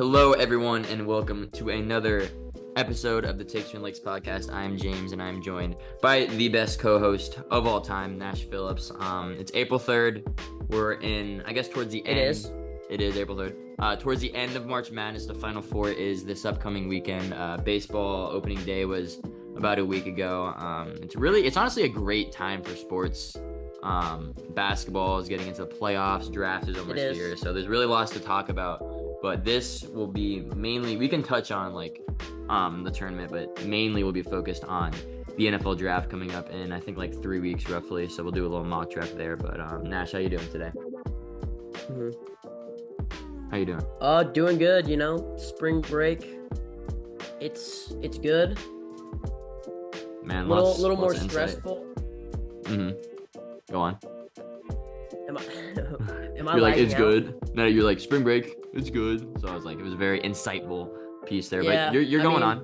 Hello, everyone, and welcome to another episode of the Takes Twin Lakes podcast. I am James, and I am joined by the best co-host of all time, Nash Phillips. It's April 3rd. We're in, I guess, towards the end. It is April 3rd. Towards the end of March Madness, the Final Four is this upcoming weekend. Baseball opening day was about a week ago. It's honestly a great time for sports. Basketball is getting into the playoffs. Draft is almost here, so there's really lots to talk about. But this will be mainly, we can touch on the tournament, but mainly we'll be focused on the NFL draft coming up in, I think, 3 weeks roughly. So we'll do a little mock draft there. But Nash, how you doing today? How you doing? Doing good, spring break. It's good. Man, a little more stressful. Go on. Am I You're like, it's out? good. No, you're like, spring break, it's good. So I was like, it was a very insightful piece there. Yeah, but you're going on.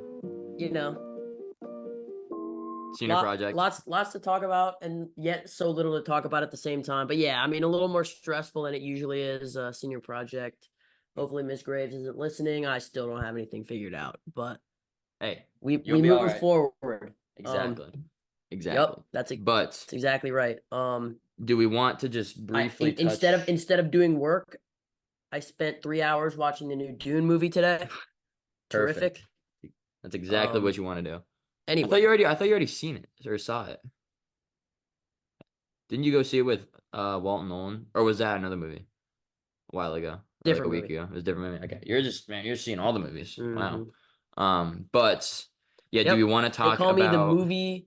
Senior project. Lots to talk about, and yet so little to talk about at the same time. But yeah, a little more stressful than it usually is. Senior project. Hopefully, Miss Graves isn't listening. I still don't have anything figured out, but hey, we move forward. Exactly. Yep, that's exactly right. Do we want to just briefly touch... instead of doing work, I spent 3 hours watching the new Dune movie today. Terrific. That's exactly what you want to do. Anyway, I thought you already seen it or saw it. Didn't you go see it with Walton Nolan, or was that another movie a while ago? Different a week ago. It was a different movie. Okay, you're seeing all the movies. Mm-hmm. Wow. But yeah, do we want to talk about? They call me the movie.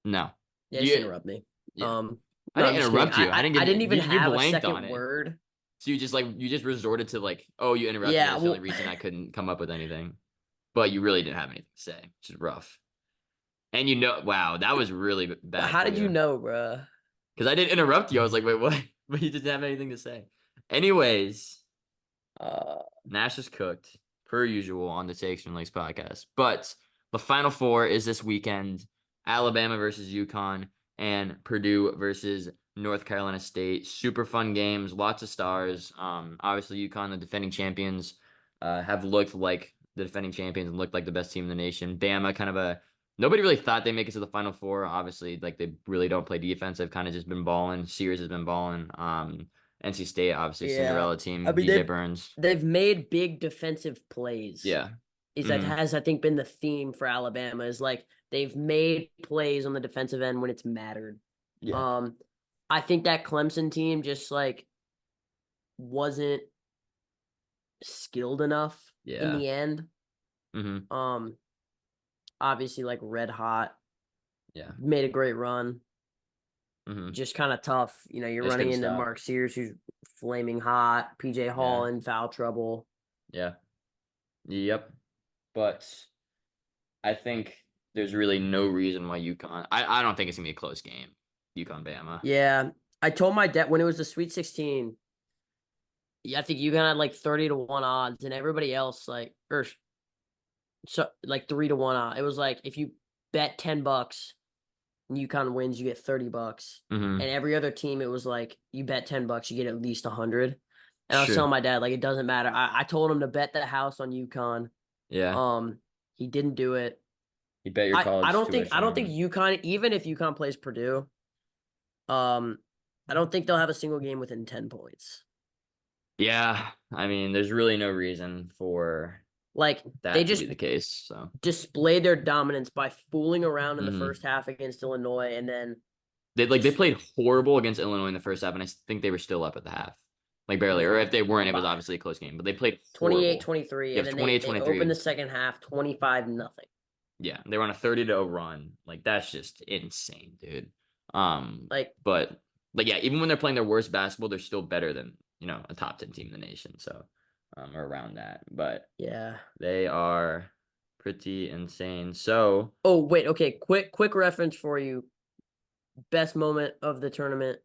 No. Yeah, just interrupt me. Yeah. I didn't interrupt you. I didn't even have a second word. So you just resorted to you interrupted me. That's the only reason I couldn't come up with anything. But you really didn't have anything to say, which is rough. And wow, that was really bad. How did you know, bruh? Because I didn't interrupt you. I was like, wait, what? But you didn't have anything to say. Anyways, Nash is cooked, per usual, on the Takes Twin Lakes podcast. But the Final Four is this weekend. Alabama versus UConn and Purdue versus North Carolina State. Super fun games, lots of stars. Obviously, UConn, the defending champions, have looked like the defending champions and looked like the best team in the nation. Bama, nobody really thought they'd make it to the Final Four. Obviously, they really don't play defense. They've kind of just been balling. Sears has been balling. NC State, obviously, Cinderella team. DJ Burns. They've made big defensive plays. Yeah. That has, I think, been the theme for Alabama is they've made plays on the defensive end when it's mattered. Yeah. I think that Clemson team just wasn't skilled enough in the end. Obviously red hot. Yeah. Made a great run. Just kind of tough. You're running into Mark Sears, who's flaming hot. PJ Hall in foul trouble. Yeah. Yep. But I think there's really no reason why UConn... I don't think it's going to be a close game, UConn-Bama. Yeah. I told my dad when it was the Sweet 16, I think UConn had 30 to 1 odds, and everybody else 3 to 1 odds. It was if you bet $10 and UConn wins, you get $30. And every other team, it was you bet $10, you get at least 100. And I was telling my dad, it doesn't matter. I told him to bet the house on UConn. Yeah. He didn't do it. He bet your college. I don't think UConn, even if UConn plays Purdue, I don't think they'll have a single game within 10 points. Yeah, there's really no reason for that they just to be the case. So displayed their dominance by fooling around in the first half against Illinois, and then they played horrible against Illinois in the first half, and I think they were still up at the half. Barely, or if they weren't, it was obviously a close game. But they played 28-23, and then 28-23. They opened the second half 25-0. Yeah, they were on a 30-0 run. That's just insane, dude. But yeah, even when they're playing their worst basketball, they're still better than a top 10 team in the nation. So, or around that. But yeah, they are pretty insane. So, oh wait, okay, quick reference for you. Best moment of the tournament.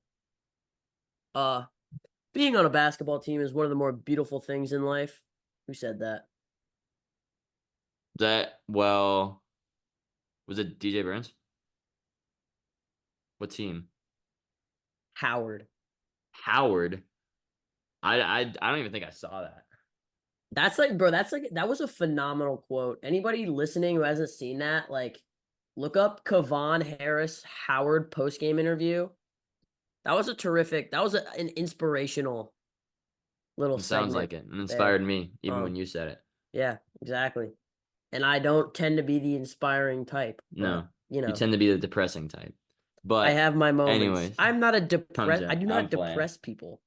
Being on a basketball team is one of the more beautiful things in life. Who said that? Was it DJ Burns? What team? Howard. I don't even think I saw that. That's like, bro, that was a phenomenal quote. Anybody listening who hasn't seen that, like, look up Kavon Harris Howard post game interview. That was an inspirational little It sounds segment like it. It there. inspired me even when Um, you said it. yeah, exactly. And I don't tend to be the inspiring type, but No, you you know, tend to be the depressing type. I But have my moments. anyways, I'm not a I'm depress. I do I'm not playing. depress people.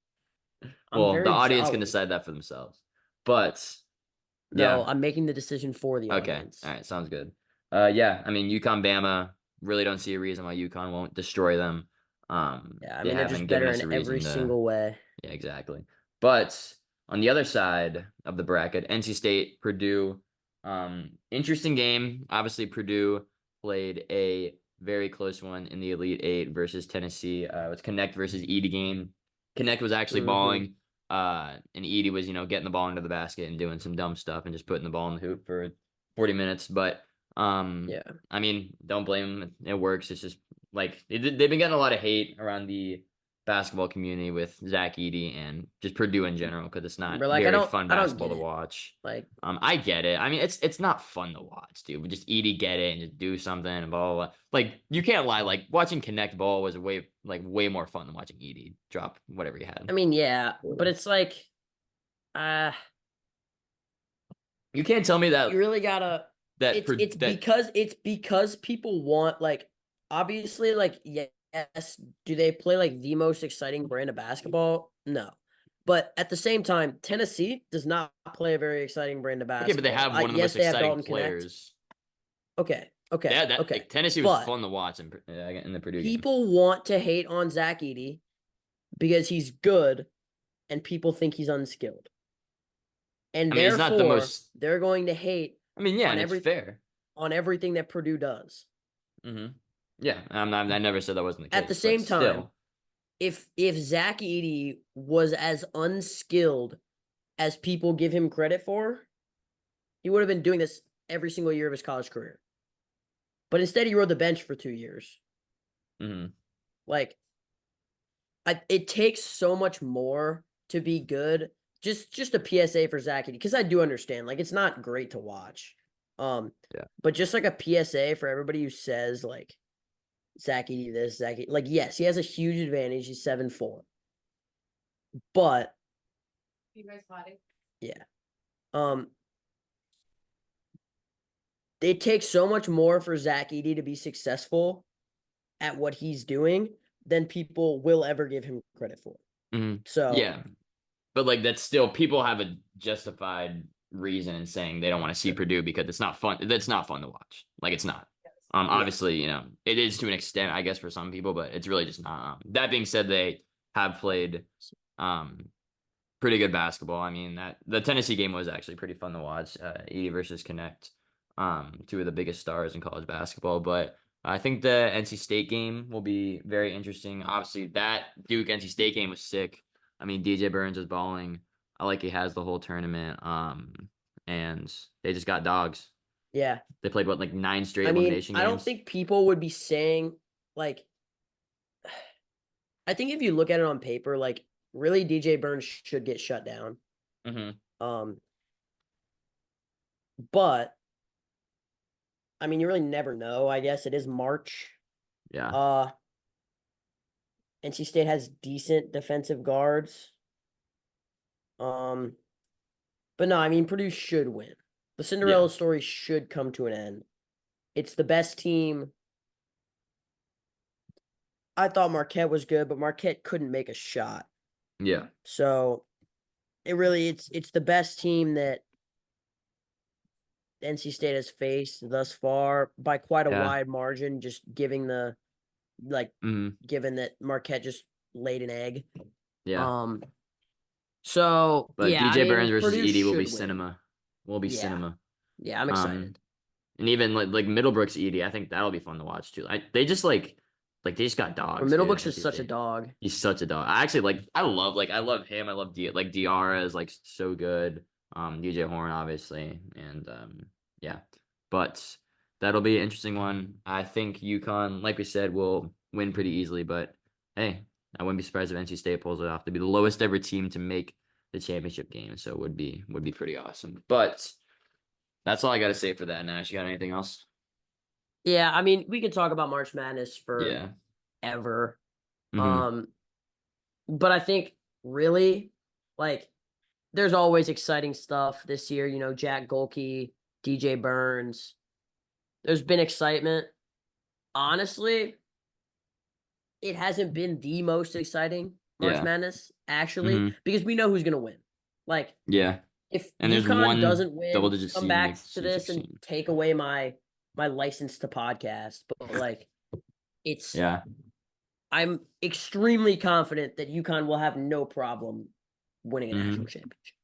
I'm Well, the very audience can jolly. decide that for themselves. But No, yeah, I'm making the decision for the okay, all audience. right, sounds good. Yeah, I mean UConn, Bama. Really don't see a reason why UConn won't destroy them. Yeah, I They mean they're haven't just given better us in a every reason to. single way. Yeah, exactly. But on the other side of the bracket, NC State, Purdue. Interesting game. Obviously, Purdue played a very close one in the Elite Eight versus Tennessee. It was Connect versus Edie game. Connect was actually Hmm. balling. And Edie was, getting the ball into the basket and doing some dumb stuff and just putting the ball in the hoop for 40 minutes. But Yeah. I mean, don't blame them. It works. It's just like they've been getting a lot of hate around the basketball community with Zach Edey and just Purdue in general because it's not But like very fun I don't basketball get to it. watch. Like I get it. I mean, it's not fun to watch, dude. But just Edey get it and just do something and blah blah blah. Like you can't lie. Like watching Connect Ball was way more fun than watching Edey drop whatever he had. I mean, yeah, but it's like uh You can't tell me you really gotta that that it's because people want like obviously like yes, do they play like the most exciting brand of basketball? No. But at the same time, Tennessee does not play a very exciting brand of okay, but they basketball. have one of the Yes, most they have exciting Dalton Connect. players. Okay, okay, Yeah, that okay. like, Tennessee was But fun to watch in the Purdue game. people want to hate on Zach Edey because he's good and people think he's unskilled. I And mean, he's not the therefore, most. they're going to hate I mean, yeah, on and it's fair. everything that Purdue does. Hmm. Yeah, I never said that wasn't the At the case, but same time, still. if Zach Edey was as unskilled as people give him credit for, he would have been doing this every single year of his college career. But instead, he rode the bench for 2 years. Hmm. Like, it takes so much more to be good. Just a PSA for Zach Edey, because I do understand. Like, it's not great to watch. Yeah. But just like a PSA for everybody who says like Zach Edey this, Zach Edey, like yes, he has a huge advantage. He's 7'4", but You guys potty? yeah, um, it takes so much more for Zach Edey to be successful at what he's doing than people will ever give him credit for. Hmm. So Yeah, but like that's still people have a justified reason in saying they don't want to see Purdue because it's not fun. That's not fun to watch. Like it's not. yeah, Obviously, it is to an extent, I guess, for some people, but it's really just not. That being said, they have played um pretty good basketball. I mean, that the Tennessee game was actually pretty fun to watch. Edey versus Connect, two of the biggest stars in college basketball. But I think the NC State game will be very interesting. Obviously, that Duke NC State game was sick. I mean, DJ Burns was balling. I like he has the whole tournament. And they just got dogs. yeah. They played what like 9 straight I mean, elimination I don't games. think people would be saying like. I think if you look at it on paper, like really, DJ Burns should get shut down. Hmm. Um, but I mean, you really never know. I guess it is March. Yeah. Uh, NC State has decent defensive guards. Um, but no, I mean Purdue should win. The Yeah. Cinderella story should come to an end. It's the best team. I thought Marquette was good, but Marquette couldn't make a shot. Yeah. So it's the best team that NC State has faced thus far by quite a Yeah. wide margin, just giving the like Hmm. given that Marquette just laid an egg. Yeah. Um so But yeah, I DJ Burns mean versus Purdue Edey will be should win. cinema. Will be Yeah. cinema. Yeah, I'm Um, excited. and even like Middlebrooks Edey, I think that'll be fun to watch too. They just they just got Or dogs, dude. Middlebrooks is NC such a State. dog. He's such a dog. I actually I love him. I love Diarra is like so good. DJ Horn obviously, and yeah, but that'll be an interesting one. I think UConn, like we said, will win pretty easily. But hey, I wouldn't be surprised if NC State pulls it off to be the lowest ever team to make the championship game. So it would be pretty awesome. But that's all I got to say for that. Nash, you got anything else? Yeah, I mean, we could talk about March Madness Yeah. forever. Mhm. But I think really, like, there's always exciting stuff this year. You know, Jack Golke, DJ Burns. There's been excitement. Honestly, it hasn't been the most exciting March Yeah. Madness, actually, Mhm. because we know who's gonna win. Like, Yeah. if And there's UConn one doesn't win, double-digit come seed back makes to Sweet this and 16. take away my license to podcast. But like, it's Yeah. I'm extremely confident that UConn will have no problem winning a national championship.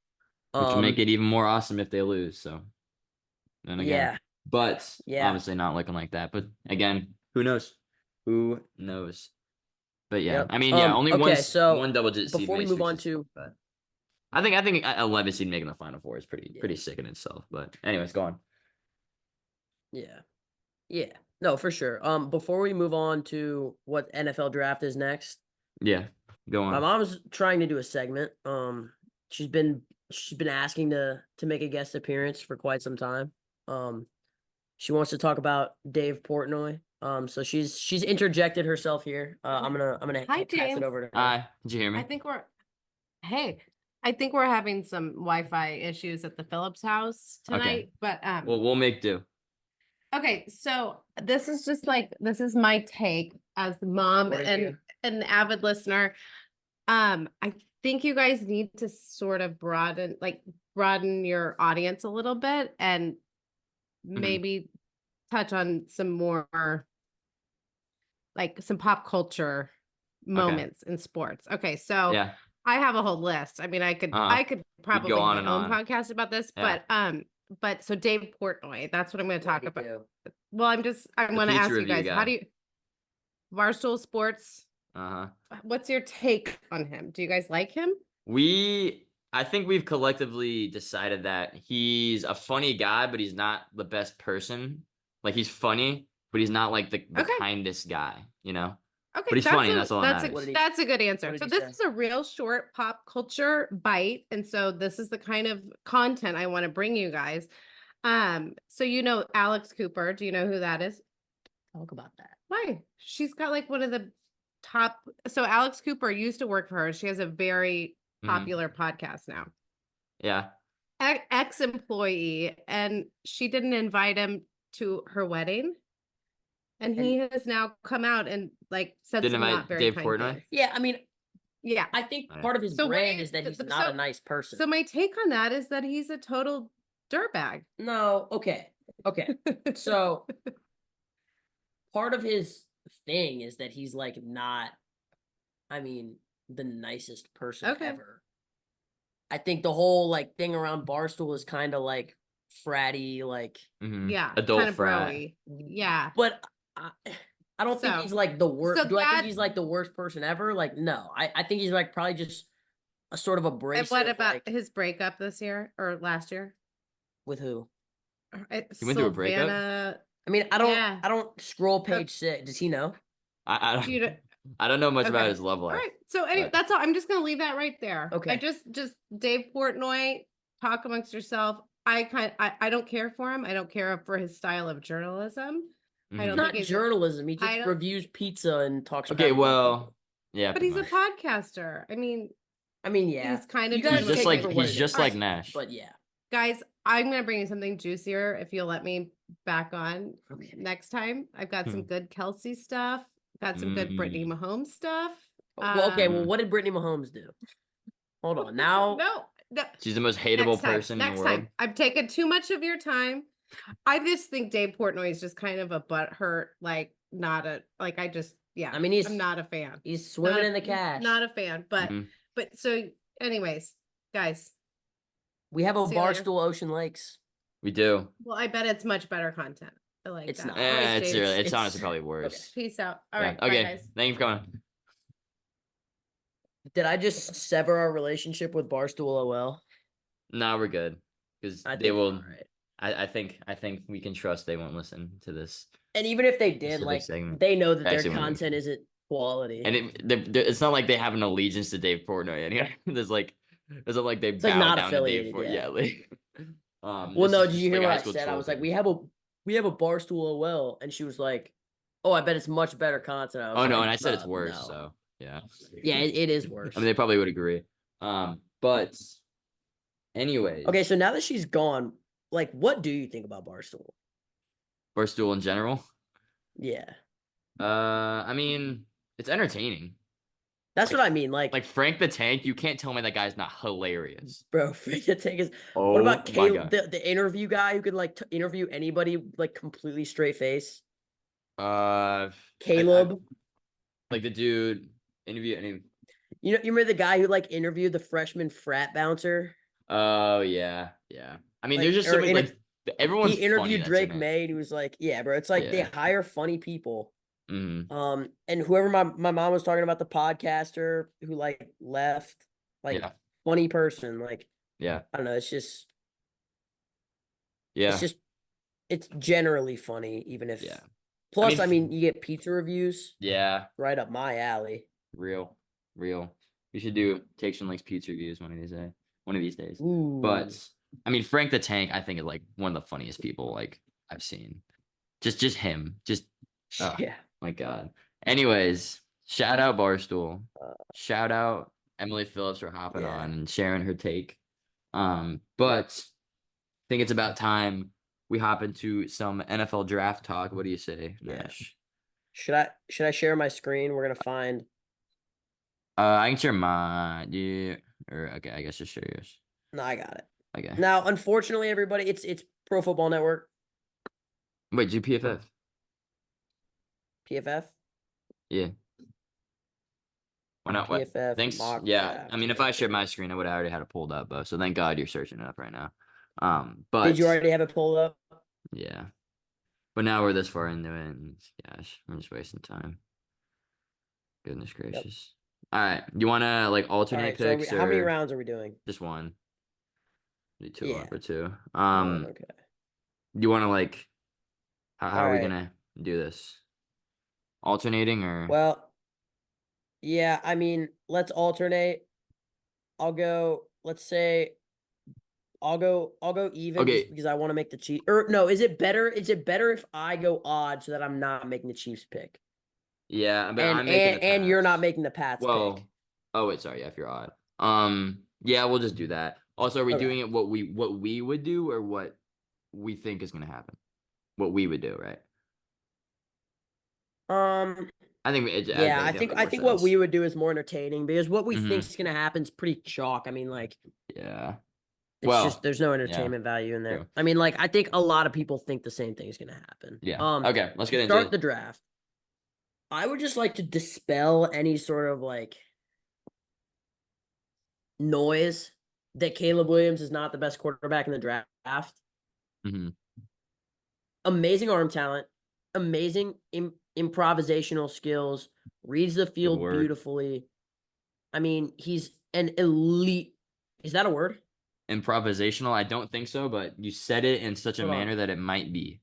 Which will make it even more awesome if they lose. So then again, Yeah, but yeah. obviously not looking like that. But again, who knows? Who knows? But yeah, Yep. I mean, yeah, only Okay, so one double-digit seed before we makes move Sweet on 16, to but I think 11 seed making the Final Four is pretty Yeah. sick in itself. But anyways, go on. yeah, no, for sure. Before we move on to what NFL draft is next, Yeah, go my on. mom's trying to do a segment. She's been asking to make a guest appearance for quite some time. She wants to talk about Dave Portnoy. So she's interjected herself here. I'm gonna Hi, pass James. it over to her. Hi, did you hear me? I think we're having some Wi-Fi issues at the Phillips house tonight, Okay. but Well, we'll make do. okay, so this is my take as mom What are and you? an avid listener. I think you guys need to sort of broaden your audience a little bit and maybe touch on some more like some pop culture moments in sports. Okay, so Yeah. I have a whole list. I mean, I could probably go on have and my own on. podcast about this, Yeah. but so Dave Portnoy, that's what I'm going to talk What do about. you do? Well, I want to pizza ask you review guys, guy. how do you Barstool Sports? Uh-huh. What's your take on him? Do you guys like him? I think we've collectively decided that he's a funny guy, but he's not the best person. Like he's funny, but he's not like the Okay. kindest guy, you know? Okay, But he's funny, and that's all that matters. That's a good answer. What So did he this say? is a real short pop culture bite, and so this is the kind of content I want to bring you guys. So you know Alex Cooper. Do you know who that is? Talk about that. Why? She's got like one of the top. So Alex Cooper used to work for her. She has a very popular podcast now. Yeah. Ex-employee, and she didn't invite him to her wedding. And he has now come out and like said Didn't some invite not very Dave kind Portnoy? things. Yeah, I mean, Yeah. I think Yeah. part of his So what do brand you- is that he's so- not a nice person. So my take on that is that he's a total dirtbag. No, okay. So part of his thing is that he's like not, I mean, the nicest person Okay. ever. I think the whole like thing around Barstool is kind of like fratty, like, Mhm. Yeah. Adult kind of frat. broy. Yeah. but I don't think So- he's like the worst. so Do I think that- he's like the worst person ever? Like, no. I think he's like probably just a sort of And abrasive. what about like, his breakup this year or last year? with who? He went through a breakup? Savannah- I mean, Yeah. I don't scroll page 6. Does he know? I You don't, don't- I don't know much about Okay. his love All life. right. So anyway, but- that's all. I'm just gonna leave that right there. Okay. I just Dave Portnoy, talk amongst yourself. I don't care for him. I don't care for his style of journalism. I Mhm. don't It's not think he's journalism. He I just don't- reviews pizza and talks Okay, about well, yeah. But pretty he's a much. podcaster. I mean, I mean, yeah. he's kind of You guys He's take just it like for what he's it just is. like Nash. But yeah. guys, I'm gonna bring you something juicier if you'll let me back on Okay. next time. I've got some Hmm. good Kelsey stuff. Got some good Brittany Mahomes stuff. Well, okay. Well, Um, what did Brittany Mahomes do? Hold on. Now, No. She's the most hateable person in the world. I've taken too much of your time. I just think Dave Portnoy is just kind of a butthurt, like not a like I just yeah. I mean, he's I'm not a fan. he's swimming Not a- in the cash. Not a fan, but Mhm. so anyways, guys. We have a See you later. Barstool Ocean Lakes. We do. Well, I bet it's much better content. I like It's that. not. All right, It's James. really, it's It's- honestly probably worse. Peace out. All Yeah, right, bye, Okay. guys. Thank you for coming. Did I just sever our relationship with Barstool OL? No, we're good because I they think we're will. all right. I think we can trust they won't listen to this. And even if they did, Specific like, segment. they know that their Actually, when we- content isn't quality. And it's not like they have an allegiance to Dave Portnoy anyway. There's like Is it like they It's like bow not down the day affiliated. before? Yeah, Yeah. like Well, this no, is did just you hear like a what high I school said? I troll was like, thing. we have a Barstool OL, and she was like, "Oh, I bet it's much better content." I was Oh no, like, and I said it's worse, no. so yeah. Yeah, it is I mean, worse. they probably would agree. But Okay, anyways, so now that she's gone, like, what do you think about Barstool? Barstool in general. Yeah, I mean, it's entertaining. that's Like what I mean. Like, Frank the Tank, you can't tell me that guy's not hilarious. bro, forget take his. What Oh about my Caleb, god. the interview guy who could like interview anybody like completely straight face? I Caleb. like the dude interview any. You remember the guy who like interviewed the freshman frat bouncer? Oh yeah, yeah. I mean, there's Like, just so many like he everyone's funny interviewed that's in Drake it. May, and he was like, "Yeah, bro, it's like they Yeah. hire funny people." Mm-hmm. And whoever my mom was talking about the podcaster who like left, like Yeah. funny person, like Yeah. I don't know, it's Yeah. just it's generally funny, even if. Yeah. Plus, I I mean, mean, you get pizza reviews, yeah. right up my alley. Real. Real. We should do Takes and Links pizza reviews one of these days. One of these days. Ooh, But I mean, Frank the Tank, I think is like one of the funniest people like I've seen. Just him. Just oh yeah. my God. Anyways, shout out Barstool. Uh, Shout out Emily Phillips for hopping yeah. on and sharing her take. But I think it's about time we hop into some NFL draft talk. What do you say, Yeah. Nash? Should I share my screen? We're gonna find. I can share mine. Yeah. Or okay, I guess just share yours. No, I got it. Okay. Now, unfortunately, everybody, it's Pro Football Network, Wait, do PFF? PFF, Yeah. Why not? What? PFF Thanks. mock Yeah. draft. I mean, if I shared my screen, I would have already had it pulled up, so thank God you're searching it up right now. But Did you already have it pulled up? yeah. But now we're this far into it, and gosh, I'm just wasting time. Goodness gracious. All right. You want to like All alternate right. So picks how many or rounds are we doing? just one? Do two Yeah, or two. one. Okay. You want to like how All are we right. gonna do this? Alternating or Well, yeah. I mean, let's alternate. I'll go. Let's say I'll go even just okay? because I want to make the Chiefs. Or no, is it better? Is it better if I go odd so that I'm not making the Chiefs pick? Yeah, but And I'm making the and you're not Pats. making the Pats pick. Well, oh wait, sorry, if you're odd. Yeah, we'll just do that. Also, are we Okay. doing it what we would do or what we think is gonna happen? What we would do, right? Um, I think it adds yeah, like definitely I more think what we sense. would do is more entertaining because what we think Mm-hmm. is gonna happen is pretty chalk. I mean, like Yeah. it's just Well, there's no yeah, entertainment value in there. true. I mean, like I think a lot of people think the same thing is gonna happen. Yeah. Okay, let's To get into start it. the draft, I would just like to dispel any sort of like noise that Caleb Williams is not the best quarterback in the draft. Mm-hmm. Amazing arm talent, amazing improvisational skills, reads the Good field word. beautifully. I mean, he's an elite. Is that a word? Improvisational? I don't think so, but you said it in such a Hold on. manner that it might be.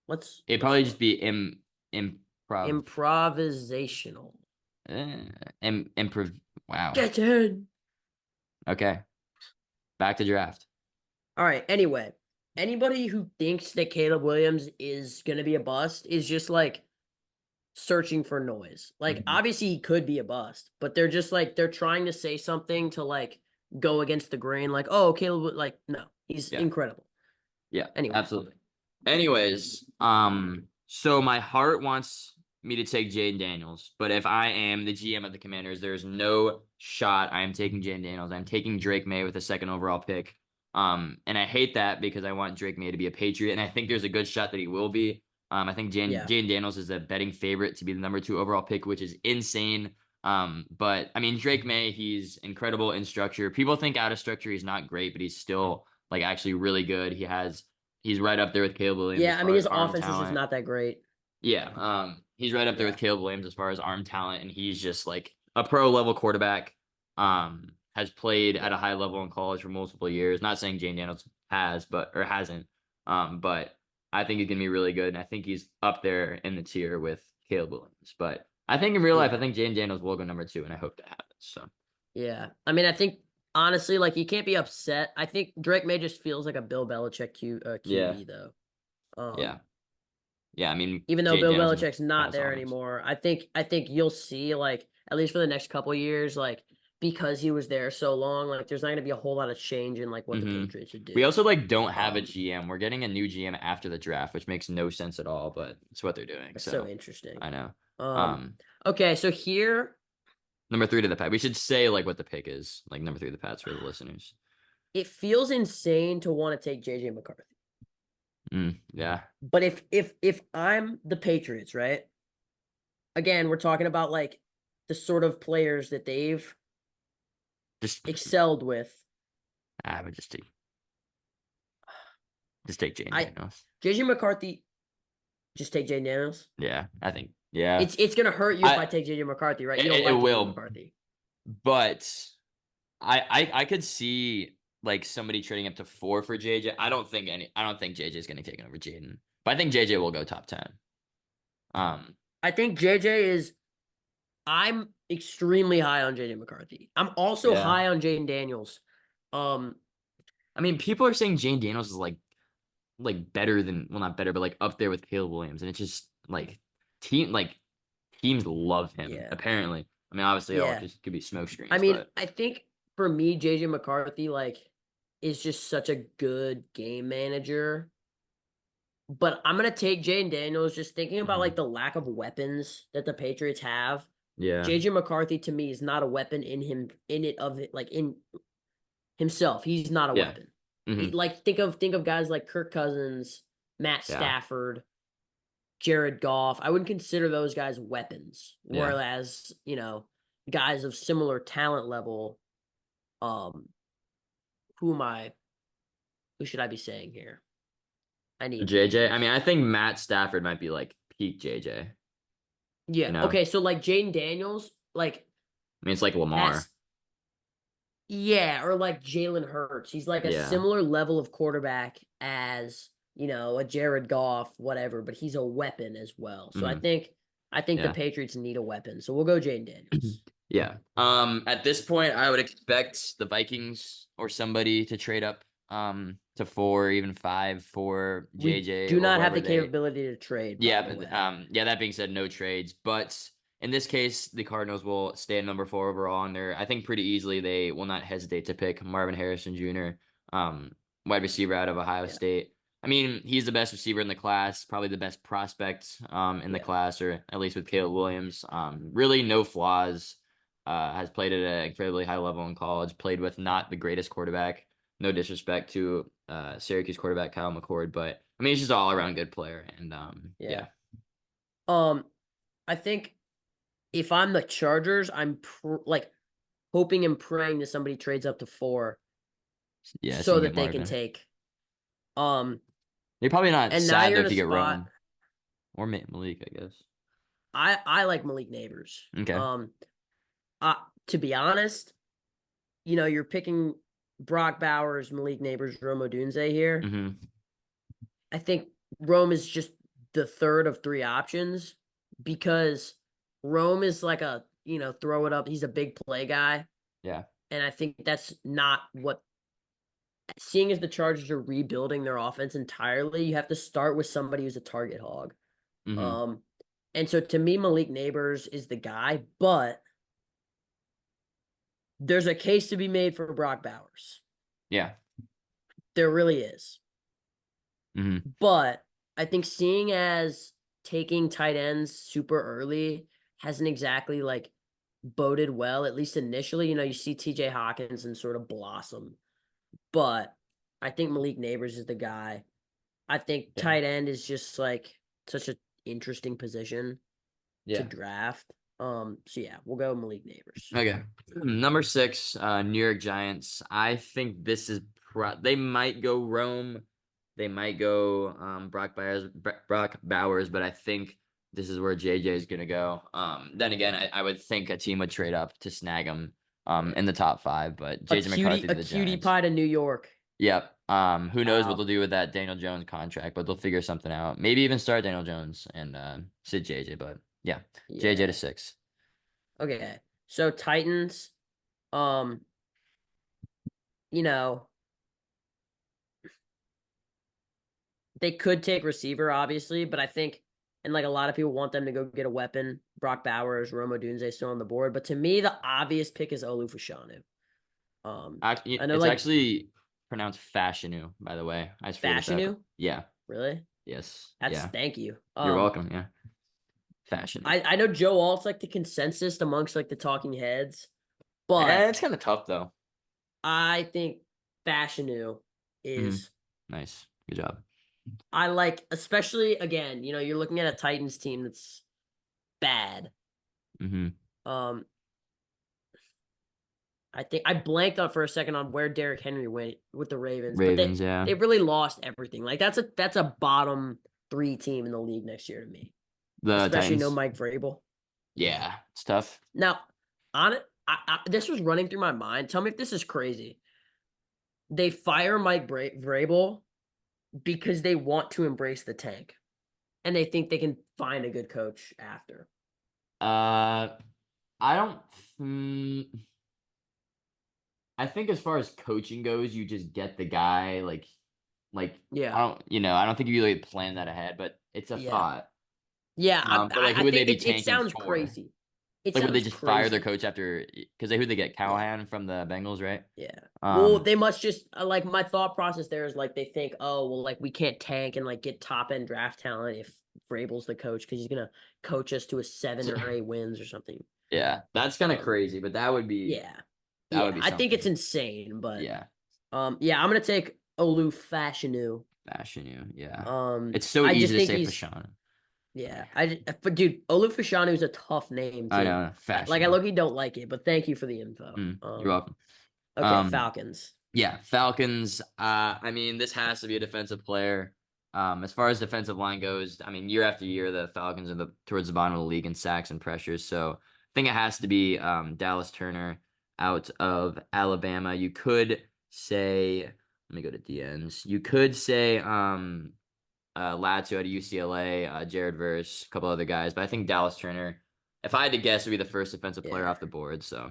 It'd Let's probably just look. be improv. Improvisational. Improv. Wow. Get in. Okay. Back to draft. All right. Anyway, anybody who thinks that Caleb Williams is gonna be a bust is just like searching for noise. Like Mhm. obviously he could be a bust, but they're just like they're trying to say something to like go against the grain. Like, oh, Caleb, like no, he's Yeah. incredible. Yeah. Anyway. Absolutely. Anyways, so my heart wants me to take Jaden Daniels, but if I am the GM of the Commanders, there's no shot I am taking Jaden Daniels. I'm taking Drake May with the second overall pick. And I hate that because I want Drake May to be a Patriot, and I think there's a good shot that he will be. I think Yeah. Jaden Daniels is a betting favorite to be the number 2 overall pick, which is insane. But I mean, Drake May, he's incredible in structure. People think out of structure he's not great, but he's still like actually really good. He's right up there with Caleb Williams as Yeah, I far mean as his arm offense is just talent. not that great. Yeah, he's right up there Yeah. with Caleb Williams as far as arm talent, and he's just like a pro level quarterback. Has played at a high level in college for multiple years. Not saying Jane Daniels has, but or hasn't. But I think he's gonna be really good, and I think he's up there in the tier with Caleb Williams. But I think in real life, I think Jane Daniels will go number 2, and I hope that happens. So Yeah. I mean, I think honestly, like you can't be upset. I think Drake May just feels like a Bill Belichick Yeah. QB though. Yeah. Yeah. I mean, Even though Jay Bill Daniels Belichick's not pass there offense. anymore, I think you'll see like at least for the next couple years, like because he was there so long, like there's not gonna be a whole lot of change in like what the Patriots would We do. also like don't have a Um, GM. We're getting a new GM after the draft, which makes no sense at all, but it's what they're doing. that's so So interesting. I know. Um, Um, okay, so here number 3 to the Pat. We should say like what the pick is, like number 3 to the Pats for the listeners. it feels insane to want to take JJ McCarthy. Yeah. But if I'm the Patriots, right? Again, we're talking about like the sort of players that they've Just excelled with. I would just take Jane I Daniels. JJ McCarthy, just take Jay Daniels. Yeah, I think. Yeah. It's gonna hurt you if I take JJ McCarthy, right? You don't like It JJ will, McCarthy. but I could see like somebody trading up to 4 for JJ. I don't think JJ is going to take it over Jaden, but I think JJ will go top 10. I think JJ is. I'm extremely high on JJ McCarthy. I'm also Yeah. high on Jaden Daniels. I mean, people are saying Jane Daniels is like better than, well, not better, but like up there with Caleb Williams, and it's just like teams love him Yeah. apparently. I mean, obviously, it all Yeah. just could be smoke screens. I mean, but I think for me, JJ McCarthy like is just such a good game manager. But I'm gonna take Jaden Daniels. Just thinking about like the lack of weapons that the Patriots have. yeah, JJ McCarthy to me is not a weapon like in himself. He's not a yeah. weapon. Like think of guys like Kirk Cousins, Matt Yeah. Stafford, Jared Goff. I wouldn't consider those guys weapons. Yeah. Whereas, guys of similar talent level, who should I be saying here? I need JJ. I mean, I think Matt Stafford might be like peak JJ. Yeah. You know? Okay, so like Jaden Daniels, like I mean, it's like Lamar. Yeah, or like Jalen Hurts. He's like a similar level of quarterback as, a Jared Goff, whatever, but he's a weapon as well. So I think the Patriots need a weapon. So we'll go Jaden Daniels. Yeah. At this point, I would expect the Vikings or somebody to trade up to 4, even 5 for JJ. We do not have the capability to trade. Yeah, but that being said, no trades. But in this case, the Cardinals will stay at number 4 overall, and I think pretty easily they will not hesitate to pick Marvin Harrison Jr., wide receiver out of Ohio State. I mean, he's the best receiver in the class, probably the best prospect in the class, or at least with Caleb Williams. Really no flaws. Has played at an incredibly high level in college, played with not the greatest quarterback. No disrespect to Syracuse quarterback Kyle McCord, but I mean, he's just an all-around good player. And yeah. I think if I'm the Chargers, I'm hoping and praying that somebody trades up to 4 so that they can take. You're probably not sad though if you get Rome or Malik, I guess. I like Malik Neighbors. Okay. To be honest, you're picking Brock Bowers, Malik Neighbors, Rome Odunze here. I think Rome is just the third of 3 options because Rome is like a, throw it up. He's a big play guy. Yeah. And I think that's not what, seeing as the Chargers are rebuilding their offense entirely, you have to start with somebody who's a target hog. And so to me, Malik Neighbors is the guy, but there's a case to be made for Brock Bowers. Yeah. There really is. But I think seeing as taking tight ends super early hasn't exactly like boded well, at least initially. You see TJ Hawkinson sort of blossom. But I think Malik Neighbors is the guy. I think tight end is just like such an interesting position to draft. So yeah, we'll go Malik Neighbors. Okay. Number 6, New York Giants. I think this is they might go Rome. They might go Brock Bowers, but I think this is where JJ is gonna go. Then again, I would think a team would trade up to snag him in the top 5, but JJ McCarthy to the cutie Giants. pie to New York. Yep. Who knows what they'll do with that Daniel Jones contract, but they'll figure something out. Maybe even start Daniel Jones and sit JJ, but yeah. JJ to 6. Okay. So Titans, you know, they could take receiver, obviously, but I think, and like a lot of people want them to go get a weapon. Brock Bowers, Rome Odunze still on the board, but to me, the obvious pick is Olu Fashanu. I know It's like actually pronounced Fashanu, by the way. I just figured this out. Fashanu. Yeah. Really? Yes. That's Yeah. thank you. You're welcome. Yeah. Fashanu. I know Joe Alt's like the consensus amongst like the talking heads, but It's kind of tough though. I think Fashanu is nice. Good job. I like, especially again, you're looking at a Titans team that's bad. I think I blanked on for a second on where Derrick Henry went with the Ravens. But they really lost everything. Like that's a bottom 3 team in the league next year to me. Especially Titans. no Mike Vrabel. Yeah, it's tough. Now, on it, this was running through my mind. Tell me if this is crazy. They fire Mike Vrabel because they want to embrace the tank, and they think they can find a good coach after. I don't. I think as far as coaching goes, you just get the guy. Yeah. I don't think you really plan that ahead, but it's a thought. Yeah, but who would they be tanking it sounds for? crazy. Would they just fire their coach after? Because who'd they get? Callahan from the Bengals, right? Yeah. Well, they must just like my thought process there is like they think, oh well, like we can't tank and like get top end draft talent if Vrabel's the coach because he's gonna coach us to a 7 or 8 wins or something. Yeah, that's kind of crazy, but that would be. Yeah. I think it's insane, but yeah. I'm gonna take Olu Fashanu. Yeah. It's so easy to say Fashanu. Yeah, but dude, Olu Fashanu is a tough name too. I know, like I low-key don't like it, but thank you for the info. You're welcome. Okay, Falcons. Yeah, Falcons. I mean, this has to be a defensive player. As far as defensive line goes, I mean, year after year, the Falcons are towards the bottom of the league in sacks and pressures. So I think it has to be Dallas Turner out of Alabama. You could say, let me go to DNs. You could say Latu out of UCLA, Jared Verse, a couple other guys, but I think Dallas Turner, if I had to guess, would be the first defensive player off the board. So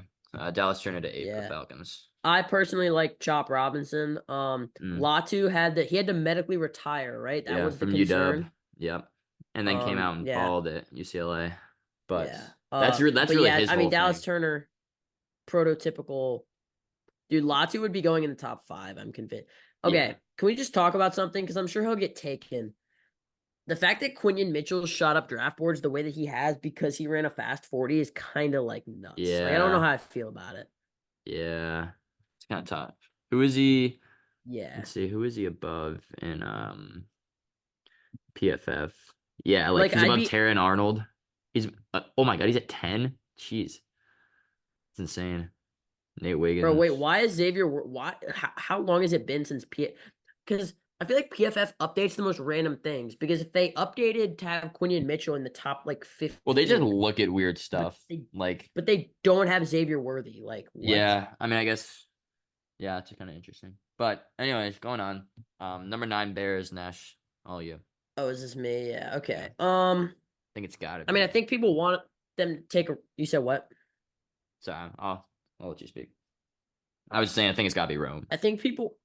Dallas Turner to 8 for Falcons. I personally like Chop Robinson. Latu had to medically retire, right? That was the concern. UW. Yep. And then came out and balled at UCLA. But that's really his. I mean, Dallas Turner, prototypical dude. Latu would be going in the top 5. I'm convinced. Okay, can we just talk about something? Because I'm sure he'll get taken. The fact that Quinyon Mitchell shot up draft boards the way that he has because he ran a fast 40 is kind of like nuts. Yeah. Like, I don't know how I feel about it. Yeah. It's kind of tough. Who is he? Yeah. Let's see. Who is he above in PFF? Yeah, like he's above Terran Arnold. He's oh my God, he's at 10. Jeez. It's insane. Nate Wiggins. Bro, wait, why is Xavier? How long has it been since Because I feel like PFF updates the most random things. Because if they updated to have Quinyon Mitchell in the top like 50, well, they just look at weird stuff. But they don't have Xavier Worthy. Like, what? Yeah, I mean, I guess, yeah, it's kind of interesting. But anyways, going on. Number 9 Bears, Nash. All you. Oh, is this me? Yeah. Okay. I think it's got to be. I mean, I think people want them to take You said what? Sorry, I'll let you speak. I was saying I think it's got to be Rome. I think people.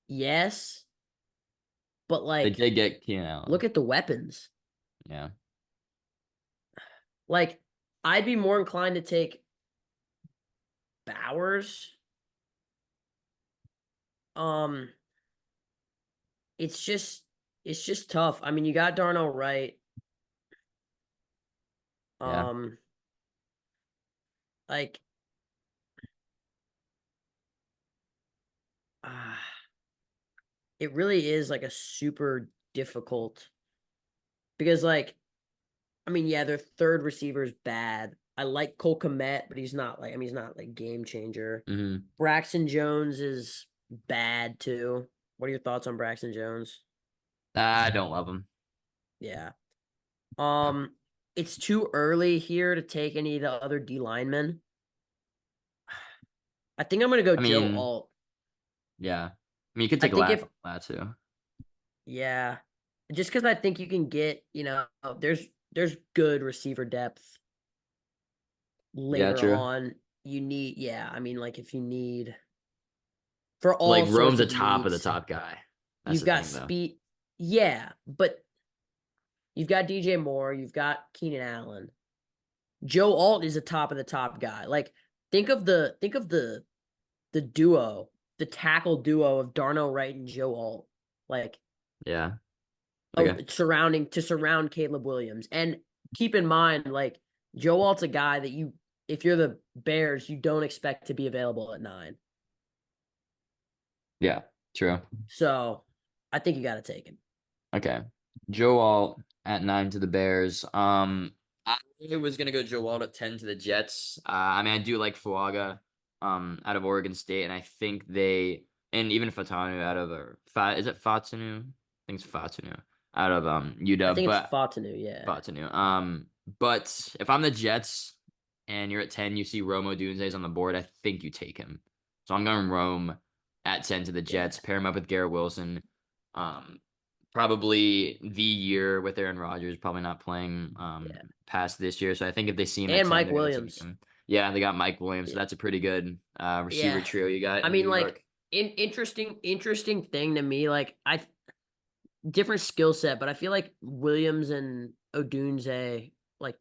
Yes. But like. They did get Keenan Allen. Look at the weapons. Yeah. Like, I'd be more inclined to take Bowers. It's just tough. I mean, you got Darnell Wright. Like, it really is like a super difficult because, like, I mean, yeah, their third receiver is bad. I like Cole Kmet, but he's not like game changer. Braxton Jones is bad too. What are your thoughts on Braxton Jones? I don't love him. Yeah. It's too early here to take any of the other D linemen. I think I'm gonna go Joe Alt. Yeah. I mean, you could take Latu. Yeah. Just because I think you can get, there's good receiver depth later on you need, yeah. I mean, like if you need for Like all Rome's sorts a of top of the needs, top guy. That's you've the got thing, though. speed. Yeah, but you've got DJ Moore, you've got Keenan Allen. Joe Alt is a top of the top guy. Like think of the duo, the tackle duo of Darnell Wright and Joe Alt. Like Yeah. Okay. surround Caleb Williams. And keep in mind, like Joe Alt's a guy that if you're the Bears, you don't expect to be available at 9. Yeah. True. So I think you got to take him. Okay. Joe Alt at 9 to the Bears. I was gonna go Joe Alt at 10 to the Jets. I mean, I do like Fuaga, out of Oregon State, and I think and even Fatanu out of is it Fatanu? I think it's Fatanu out of I UW, think it's but Fatanu, yeah. Fatanu. But if I'm the Jets and you're at 10, you see Rome Odunze's on the board, I think you take him. So I'm going Rome at 10 to the Jets, pair him up with Garrett Wilson. Probably the year with Aaron Rodgers, probably not playing past this year. So I think if they see him at And 10, Mike they're going to take Williams. him. Yeah, they got Mike Williams. So Yeah. that's a pretty good receiver Yeah. trio you got I in mean, New like York. interesting thing to me, like different skill set, but I feel like Williams and Odunze like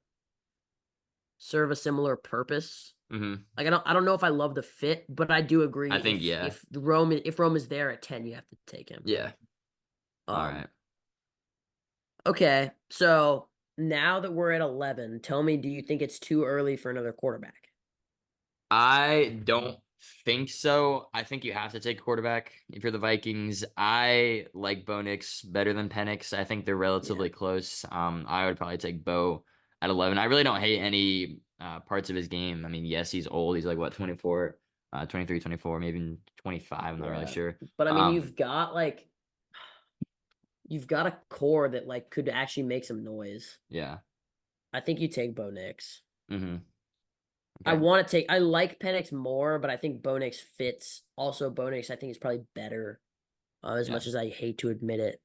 serve a similar purpose. Mm-hmm. Like I don't know if I love the fit, but I do agree. I think if Rome is there at 10, you have to take him. Yeah. All right. Okay, so now that we're at 11, tell me, do you think it's too early for another quarterback? I don't think so. I think you have to take quarterback if you're the Vikings. I like Bo Nix better than Penix. I think they're relatively close. I would probably take Bo at 11. I really don't hate any parts of his game. I mean, yes, he's old. He's like what, 24, 23, 24, maybe even 25. I'm not really sure. But I mean, you've got a core that like could actually make some noise. Yeah. I think you take Bo Nix. Mm-hmm. Okay. I like Penix more, but I think Bo Nix fits. Also, Bo Nix I think is probably better, as much as I hate to admit it.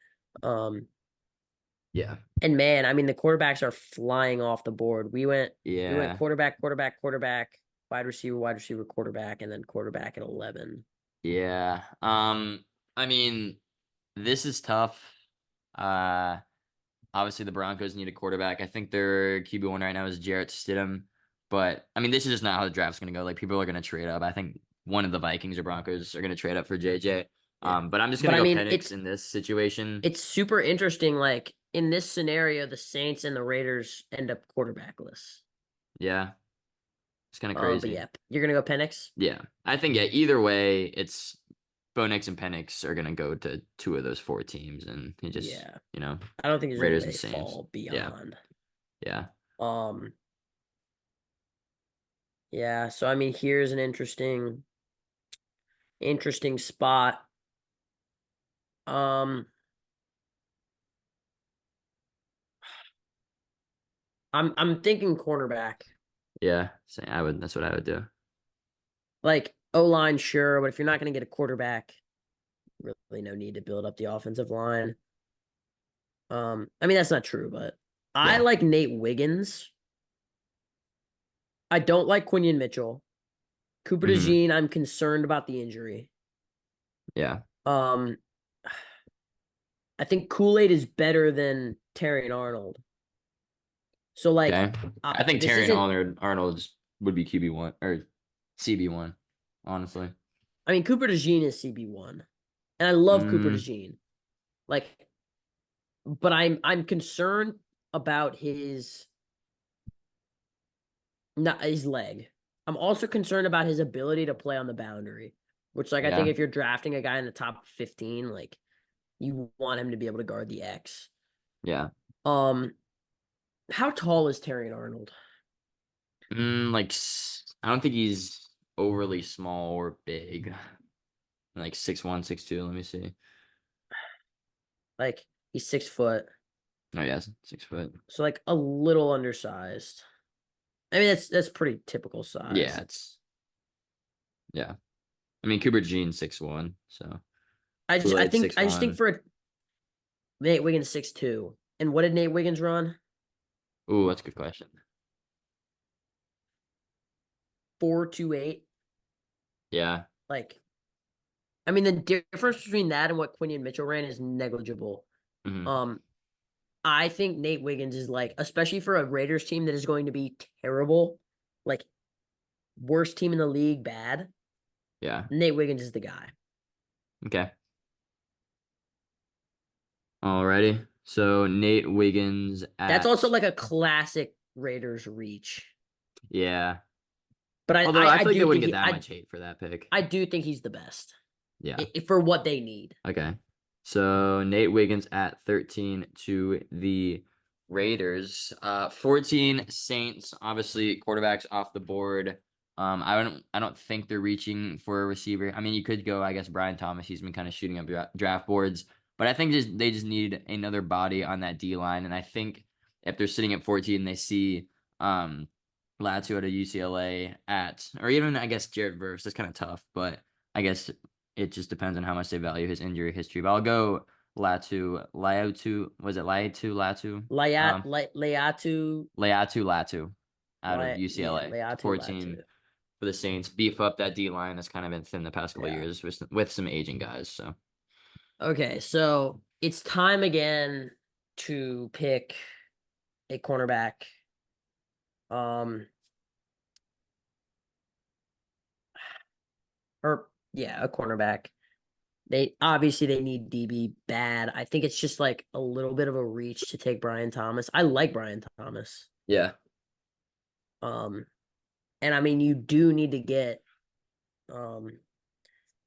Yeah. And man, I mean the quarterbacks are flying off the board. We went quarterback, wide receiver, quarterback, and then quarterback at 11. Yeah. I mean, this is tough. Obviously the Broncos need a quarterback. I think their QB1 right now is Jarrett Stidham. But I mean, this is just not how the draft's gonna go. Like people are gonna trade up. I think one of the Vikings or Broncos are gonna trade up for JJ. But I'm just gonna go Penix in this situation. It's super interesting. Like in this scenario, the Saints and the Raiders end up quarterbackless. Yeah. It's kind of crazy. But yeah, you're gonna go Penix? Yeah. I think either way, it's Bo Nix and Penix are gonna go to 2 of those 4 teams, and you just I don't think there's Raiders any and Saints fall beyond. Yeah. Yeah, so I mean here's an interesting spot. I'm thinking cornerback. Yeah, that's what I would do. Like O-line, sure, but if you're not going to get a quarterback, really no need to build up the offensive line. I mean that's not true, but I like Nate Wiggins. I don't like Quinion Mitchell. Cooper DeJean, I'm concerned about the injury. Yeah. I think Kool-Aid is better than Terrion Arnold. So like I think Terrion Arnold would be QB1 or CB1, honestly. I mean Cooper DeJean is CB1. And I love Cooper DeJean. Like but I'm concerned about his leg. I'm also concerned about his ability to play on the boundary, which I think if you're drafting a guy in the top 15, like you want him to be able to guard the X. Yeah. How tall is Terrion Arnold? Like I don't think he's overly small or big. Like 6'1", 6'2", let me see. Like he's 6 foot. Oh yeah, 6 foot. So like a little undersized. I mean that's pretty typical size. Yeah. I mean Cooper DeJean 6'1", so I just think for Nate Wiggins 6'2". And what did Nate Wiggins run? Ooh, that's a good question. 4.28. Yeah. Like, I mean, the difference between that and what Quinion Mitchell ran is negligible. Mm-hmm. I think Nate Wiggins is like, especially for a Raiders team that is going to be terrible, like worst team in the league, bad. Yeah. Nate Wiggins is the guy. Okay. Alrighty. So Nate Wiggins That's at also like a classic Raiders reach. yeah. But Although I feel like they do wouldn't think get that much hate for that pick. I do think he's the best. Yeah. For what they need. Okay. So Nate Wiggins at 13 to the Raiders. 14 Saints. Obviously, quarterbacks off the board. I don't think they're reaching for a receiver. I mean, you could go, I guess, Brian Thomas. He's been kind of shooting up draft boards, but I think they just need another body on that D line. And I think if they're sitting at 14, they see Latu at a UCLA or even I guess Jared Verse. That's kind of tough, but I guess it just depends on how much they value his injury history. But I'll go Latu. Was it Latu? Latu out of UCLA. Yeah, 14 for the Saints. Beef up that D line that's kind of been thin the past couple of years with some aging guys. So okay, so it's time again to pick a cornerback. A cornerback. They need DB bad. I think it's just like a little bit of a reach to take Brian Thomas. I like Brian Thomas. yeah. And I mean you do need to get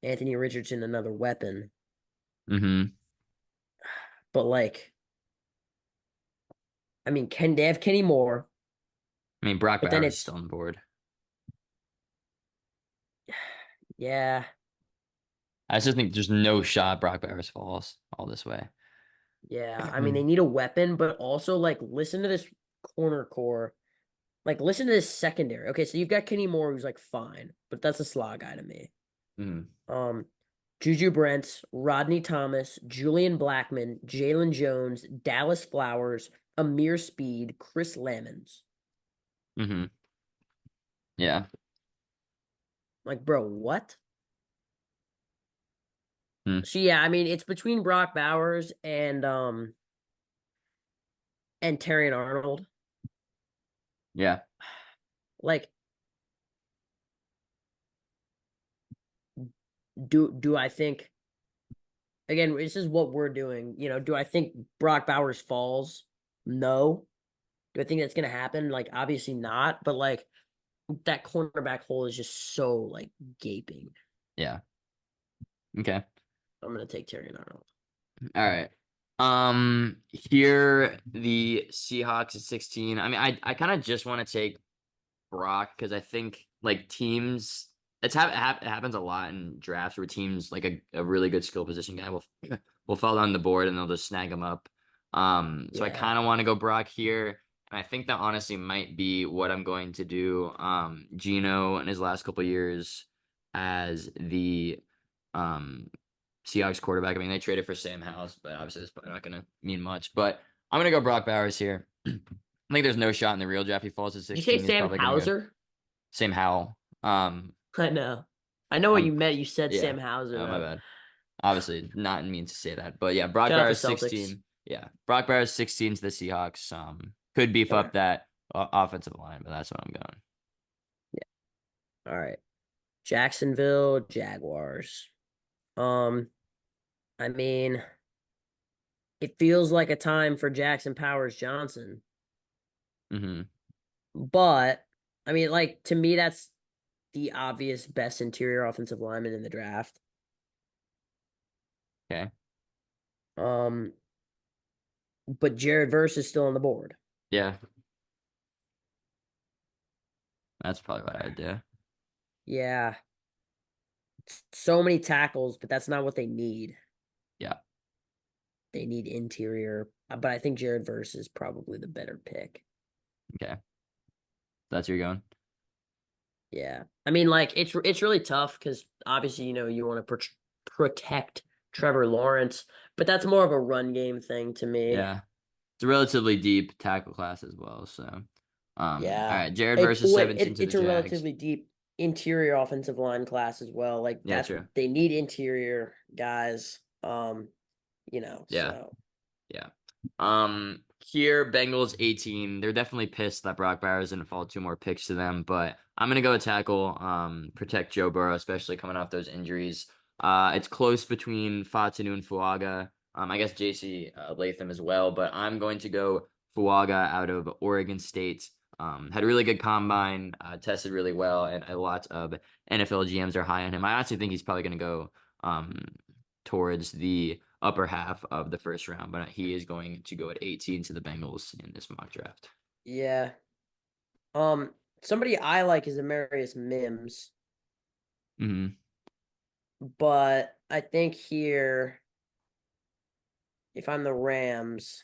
Anthony Richardson another weapon. Mm-hmm. But like I mean, they have Kenny Moore? I mean, Brock Bowers is still on board. Yeah. I just think there's no shot Brock Bowers falls all this way. Yeah. I mean, they need a weapon, but also like listen to this corner core. Like listen to this secondary. Okay, so you've got Kenny Moore who's like fine, but that's a slot guy to me. Mm-hmm. Juju Brents, Rodney Thomas, Julian Blackman, Jalen Jones, Dallas Flowers, Amir Speed, Chris Lamons. Mm-hmm. Yeah. Like, bro, what? Hmm. So yeah, I mean, it's between Brock Bowers and Terrion Arnold. Yeah. Like, do I think? Again, this is what we're doing. You know, do I think Brock Bowers falls? No. Do I think that's gonna happen? Like, obviously not. But like, that cornerback hole is just so like gaping. Yeah. Okay. I'm gonna take Terrion Arnold. All right. Here the Seahawks at 16. I mean, I kind of just want to take Brock because I think like teams. It happens a lot in drafts where teams like a really good skill position guy will fall down the board and they'll just snag him up. So I kind of want to go Brock here. And I think that honestly might be what I'm going to do. Gino in his last couple of years as the Seahawks quarterback. I mean, they traded for Sam Howell, but obviously it's probably not going to mean much. But I'm going to go Brock Bowers here. I think there's no shot in the real draft he falls to 16. You say Sam Hauser? Sam Howell. I know. I know what you meant. You said Sam Hauser. Oh, my bad. Obviously, not mean to say that. But yeah, Brock Bowers 16. Yeah. Brock Bowers 16 to the Seahawks. Could beef up that offensive line, but that's what I'm going. Yeah. All right. Jacksonville Jaguars. I mean, it feels like a time for Jackson Powers Johnson. Mm-hmm. But I mean, like to me, that's the obvious best interior offensive lineman in the draft. Okay. But Jared Verse is still on the board. Yeah. That's probably what I'd do. Yeah. So many tackles, but that's not what they need. Yeah. They need interior, but I think Jared Verse is probably the better pick. Okay. That's where you're going? Yeah. I mean, like, it's really tough because obviously, you know, you want to protect Trevor Lawrence, but that's more of a run game thing to me. Yeah. It's a relatively deep tackle class as well, so. Yeah. All right, Jared versus 17 to the It's a Jags. relatively deep interior offensive line class as well. Like Yeah, that's true. they need interior guys. Yeah. So Yeah. Here, Bengals 18. They're definitely pissed that Brock Bowers didn't fall 2 more picks to them, but I'm gonna go tackle, protect Joe Burrow, especially coming off those injuries. It's close between Fatu and Fuaga. I guess JC Latham as well, but I'm going to go Fuaga out of Oregon State. Had a really good combine, tested really well, and a lot of NFL GMs are high on him. I honestly think he's probably gonna go towards the upper half of the first round, but he is going to go at 18 to the Bengals in this mock draft. yeah. Somebody I like is Amarius Mims. Mm-hmm. But I think here, if I'm the Rams,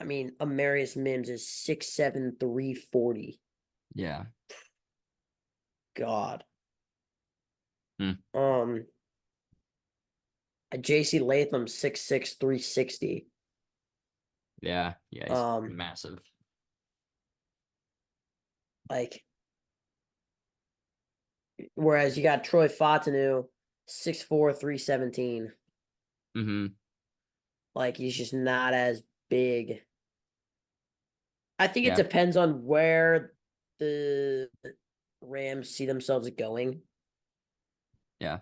I mean, Amarius Mims is 6'7", 340. Yeah. God. Hmm. JC Latham 6'6", 360. Yeah. Yeah. He's massive. Like, whereas you got Troy Fautanu 6'4", 317. Mm-hmm. Like, he's just not as big. I think it Yeah. depends on where the Rams see themselves going. Yeah.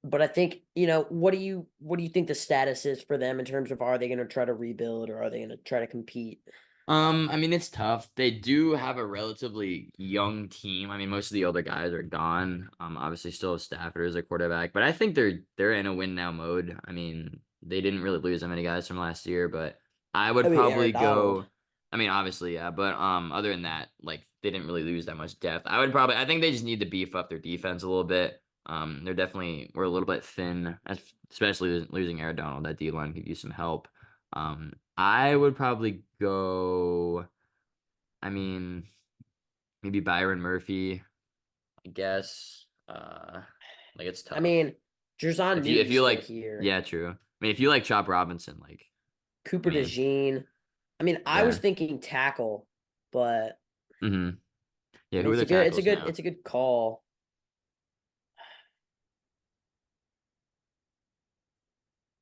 But I think, what do you think the status is for them in terms of, are they going to try to rebuild or are they going to try to compete? I mean, it's tough. They do have a relatively young team. I mean, most of the older guys are gone. Obviously still have Stafford as a quarterback, but I think they're in a win now mode. I mean, they didn't really lose that many guys from last year, but I would probably Aaron Donald. go. I mean, obviously, yeah, but other than that, like they didn't really lose that much depth. I think they just need to beef up their defense a little bit. We're a little bit thin, especially losing Aaron Donald. That D line could use some help. I would probably go, I mean, maybe Byron Murphy, I guess. Like it's tough. I mean, Jerzon if Newton's you still like, here. yeah, true. I mean, if you like Chop Robinson, like Cooper DeJean. I mean, I was thinking tackle, but mm-hmm. Yeah, I who mean, are the tackles now? it's a good call.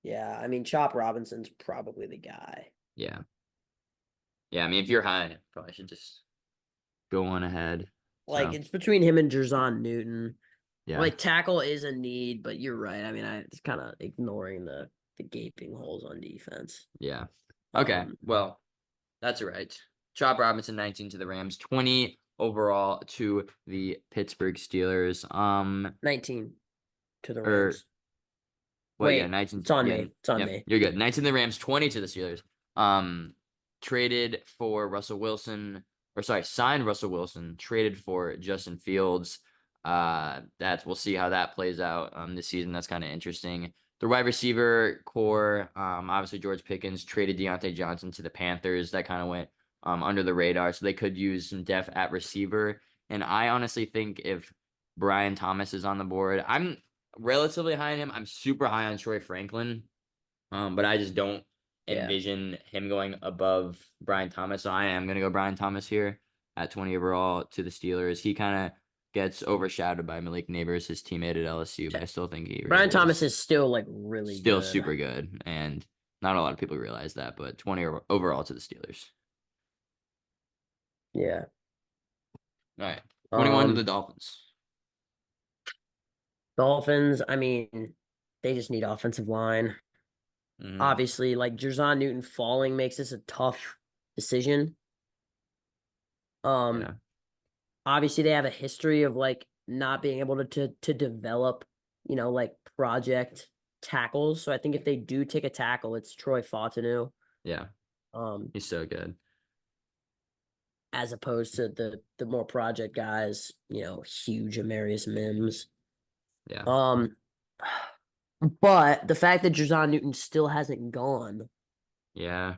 Yeah, I mean, Chop Robinson's probably the guy. Yeah. Yeah, I mean, if you're high, probably should just go on ahead. Like, So, it's between him and Jerzon Newton. yeah. Like, tackle is a need, but you're right. I mean, it's kind of ignoring the gaping holes on defense. Yeah. Okay. Well, that's right. Chop Robinson 19 to the Rams, 20 overall to the Pittsburgh Steelers. 19 to the Or Rams. well, Wait, yeah, 19. it's on Yeah, me. It's on yeah, me. you're good. 19 to the Rams, 20 to the Steelers. Traded for Russell Wilson, or sorry, signed Russell Wilson, traded for Justin Fields. We'll see how that plays out this season. That's kind of interesting. The wide receiver core, obviously George Pickens traded Deontay Johnson to the Panthers. That kind of went under the radar, so they could use some depth at receiver. And I honestly think if Brian Thomas is on the board, I'm relatively high on him. I'm super high on Troy Franklin, but I just don't envision him going above Brian Thomas. So I am going to go Brian Thomas here at 20 overall to the Steelers. He kind of gets overshadowed by Malik Neighbors, his teammate at LSU, but I still think Brian Thomas is still like really still good. super good, and not a lot of people realize that. But 20 overall to the Steelers. Yeah. All right, 21 to the Dolphins. Dolphins, I mean, they just need offensive line. Mm-hmm. Obviously, like Jerzon Newton falling makes this a tough decision. Obviously they have a history of like not being able to develop, like project tackles. So I think if they do take a tackle, it's Troy Fautanu. Yeah. He's so good. As opposed to the more project guys, huge Amarius Mims. Yeah. But the fact that Jerzon Newton still hasn't gone, yeah,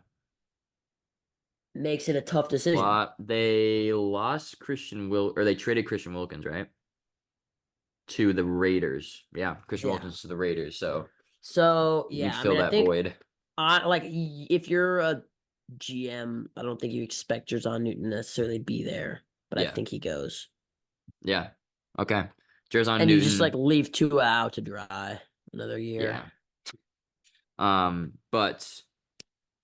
makes it a tough decision. They lost they traded Christian Wilkins, right? To the Raiders. Yeah, Christian Wilkins to the Raiders. So yeah, fill that void. Like if you're a GM, I don't think you expect Jerzon Newton to necessarily be there, but I think he goes. Yeah. Okay. Jer'Zhan And Newton. you just like leave Tua out to dry another year. Yeah. But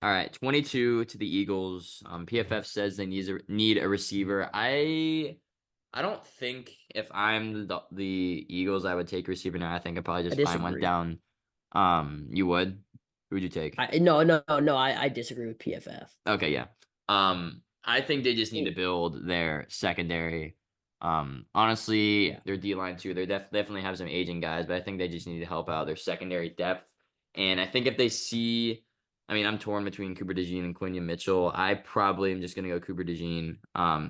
all right, 22 to the Eagles. PFF says they need a receiver. I don't think if I'm the Eagles, I would take a receiver now. I think I probably I just fine went disagree. down. You would? Who would you take? No. I disagree with PFF. Okay, yeah. I think they just need to build their secondary. Honestly, Yeah. their D line too. They definitely have some aging guys, but I think they just need to help out their secondary depth. And I think if they see, I mean, I'm torn between Cooper DeJean and Quinion Mitchell. I probably am just gonna go Cooper DeJean.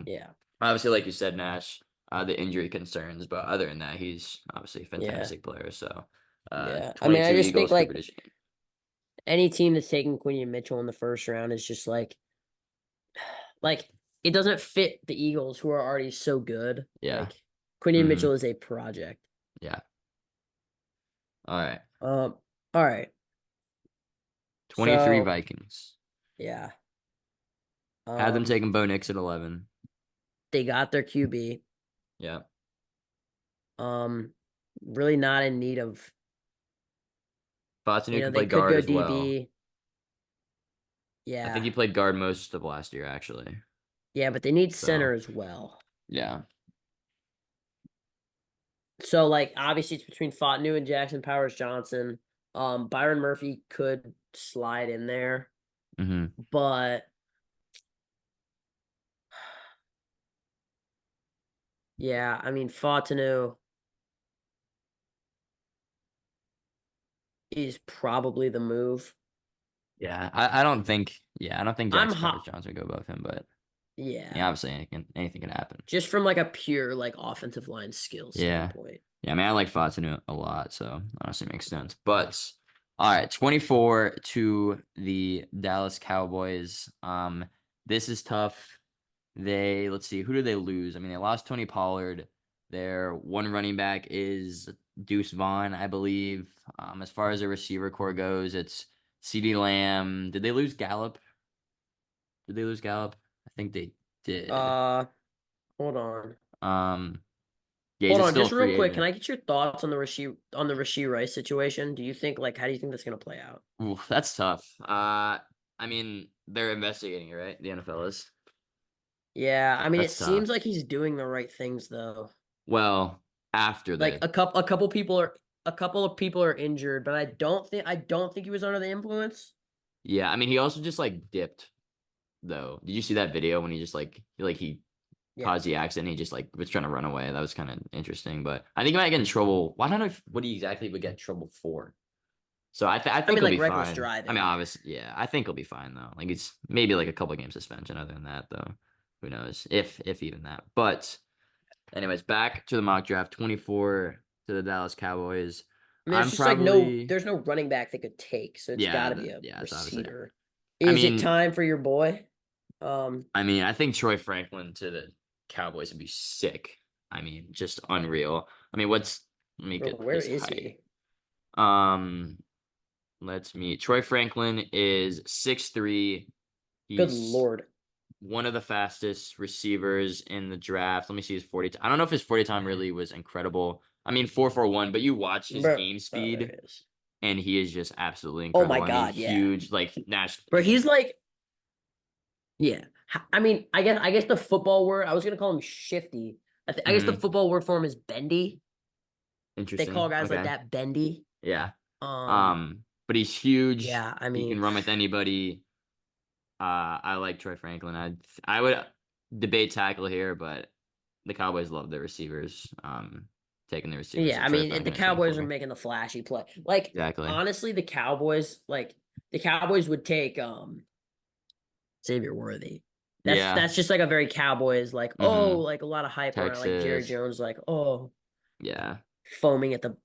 Yeah. Obviously, like you said, Nash, the injury concerns, but other than that, he's obviously a fantastic player. So, Yeah. I mean, I 22 just think Eagles, Cooper like DeJean. any team that's taking Quinion Mitchell in the first round is just like it doesn't fit the Eagles who are already so good. Yeah. Like Quinion Mhm. Mitchell is a project. Yeah. All right. All right. 23 So, Vikings. yeah. Had them taking Bo Nix at 11. They got their QB. Yeah. Really not in need of. Fatu can They play could guard go as well. DB. I think Yeah. he played guard most of last year, actually. Yeah, but they need So, center as well. yeah. So, like, obviously, it's between Fatu and Jackson Powers Johnson. Byron Murphy could slide in there, but yeah, I mean, Fatu is probably the move. Yeah. I don't think I'm Jackson Powers hot. Johnson would go above him, but Yeah. obviously anything can happen. Just from like a pure like offensive line skill standpoint. Yeah, I mean, I like Fatu a lot, so honestly makes sense. But all right, 24 to the Dallas Cowboys. This is tough. Let's see, who did they lose? I mean, they lost Tony Pollard. Their one running back is Deuce Vaughn, I believe. As far as the receiver core goes, it's CeeDee Lamb. Did they lose Gallup? I think they did. Hold on. Yeah, Hold he's on, still just a real free quick. Can agent. I get your thoughts on the Rashee Rice situation? Do you think how do you think that's gonna play out? Ooh, that's tough. I mean, they're investigating it, right? The NFL is. Yeah, I mean, it That's tough. seems like he's doing the right things though. Well, after Like they, a couple of people are injured, but I don't think he was under the influence. yeah. I mean, he also just like dipped though. Did you see that video when he just he Yeah. caused the accident? He just like was trying to run away. That was kind of interesting. But I think he might get in trouble. Well, I don't know what he exactly would get in trouble for. So I think mean, he'll like be reckless fine. driving. I mean, obviously, yeah. I think he'll be fine though. Like it's maybe like a couple game suspension. Other than that, though, who knows if even that. But anyways, back to the mock draft. 24 to the Dallas Cowboys. I mean, I'm it's just probably there's no running back they could take, so it's got to be a it's obviously. receiver. I Is it mean, time for your boy? I mean, I think Troy Franklin to the Cowboys would be sick. I mean, just unreal. I mean, let me get Where his is height. he? Let's meet. Troy Franklin is 6'3". Good He's Lord. one of the fastest receivers in the draft. Let me see his 40 time. I don't know if his 40 time really was incredible. I mean, 4.41, but you watch his game speed and he is just absolutely incredible. Oh my God, huge, like national. Bro, he's like, yeah. I mean, I guess the football word, I was gonna call him shifty. I guess the football word for him is bendy. Interesting. They call guys like that bendy. Yeah. But he's huge. Yeah, I mean, he can run with anybody. I like Troy Franklin. I would debate tackle here, but the Cowboys love their receivers. Taking the receivers. Yeah, I mean, the Cowboys are making the flashy play. Like, exactly. Honestly, the Cowboys would take Xavier Worthy. That's just like a very Cowboys like like a lot of hype around like Jerry Jones like foaming at the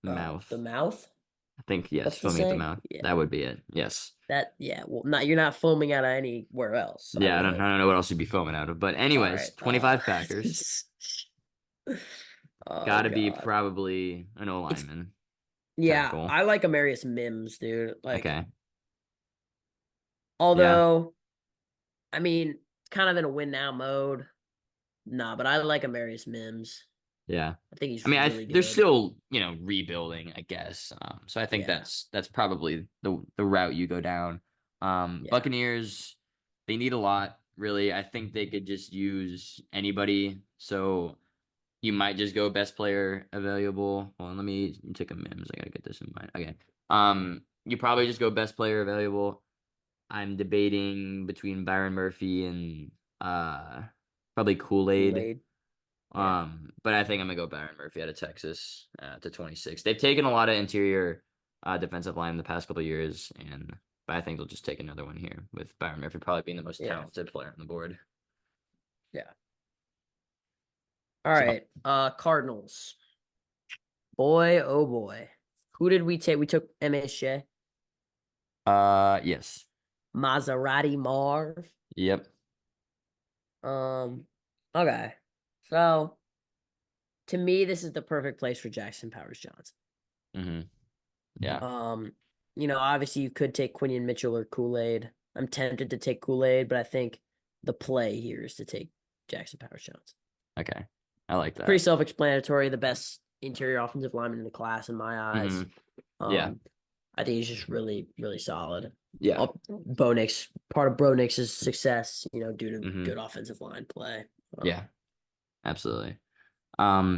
mouth. The mouth. I think yes, foaming at the mouth. Yeah. That would be it. Yes. Well, you're not foaming out of anywhere else. Yeah, I don't know what else you'd be foaming out of. But anyways, 25 Packers. Gotta be probably an O-lineman. Yeah, I like Amarius Mims, dude. Like, okay. Although, I mean, it's kind of in a win now mode. Nah, but I like Amarius Mims. Yeah. I think he's I mean, really they're good. still, rebuilding, I guess. So I think that's probably the route you go down. Buccaneers, they need a lot, really. I think they could just use anybody. So you might just go best player available. Well, let me take a Mims. I gotta get this in mind. Okay. You probably just go best player available. I'm debating between Byron Murphy and probably Kool-Aid. Kool-Aid. Yeah. But I think I'm gonna go Byron Murphy out of Texas to 26. They've taken a lot of interior defensive line in the past couple of years, but I think they'll just take another one here with Byron Murphy probably being the most talented player on the board. Yeah. All right. Cardinals. Boy, oh boy. Who did we take? We took MSJ. Yes. Maserati Marv. Yep. Okay. So to me, this is the perfect place for Jackson Powers Johnson. Mm-hmm. Yeah. Obviously you could take Quinion Mitchell or Kool-Aid. I'm tempted to take Kool-Aid, but I think the play here is to take Jackson Powers Johnson. Okay. I like that. Pretty self-explanatory. The best interior offensive lineman in the class in my eyes. Mm-hmm. I think he's just really, really solid. Yeah. Part of Bo Nix's success, due to good offensive line play. Yeah. Absolutely.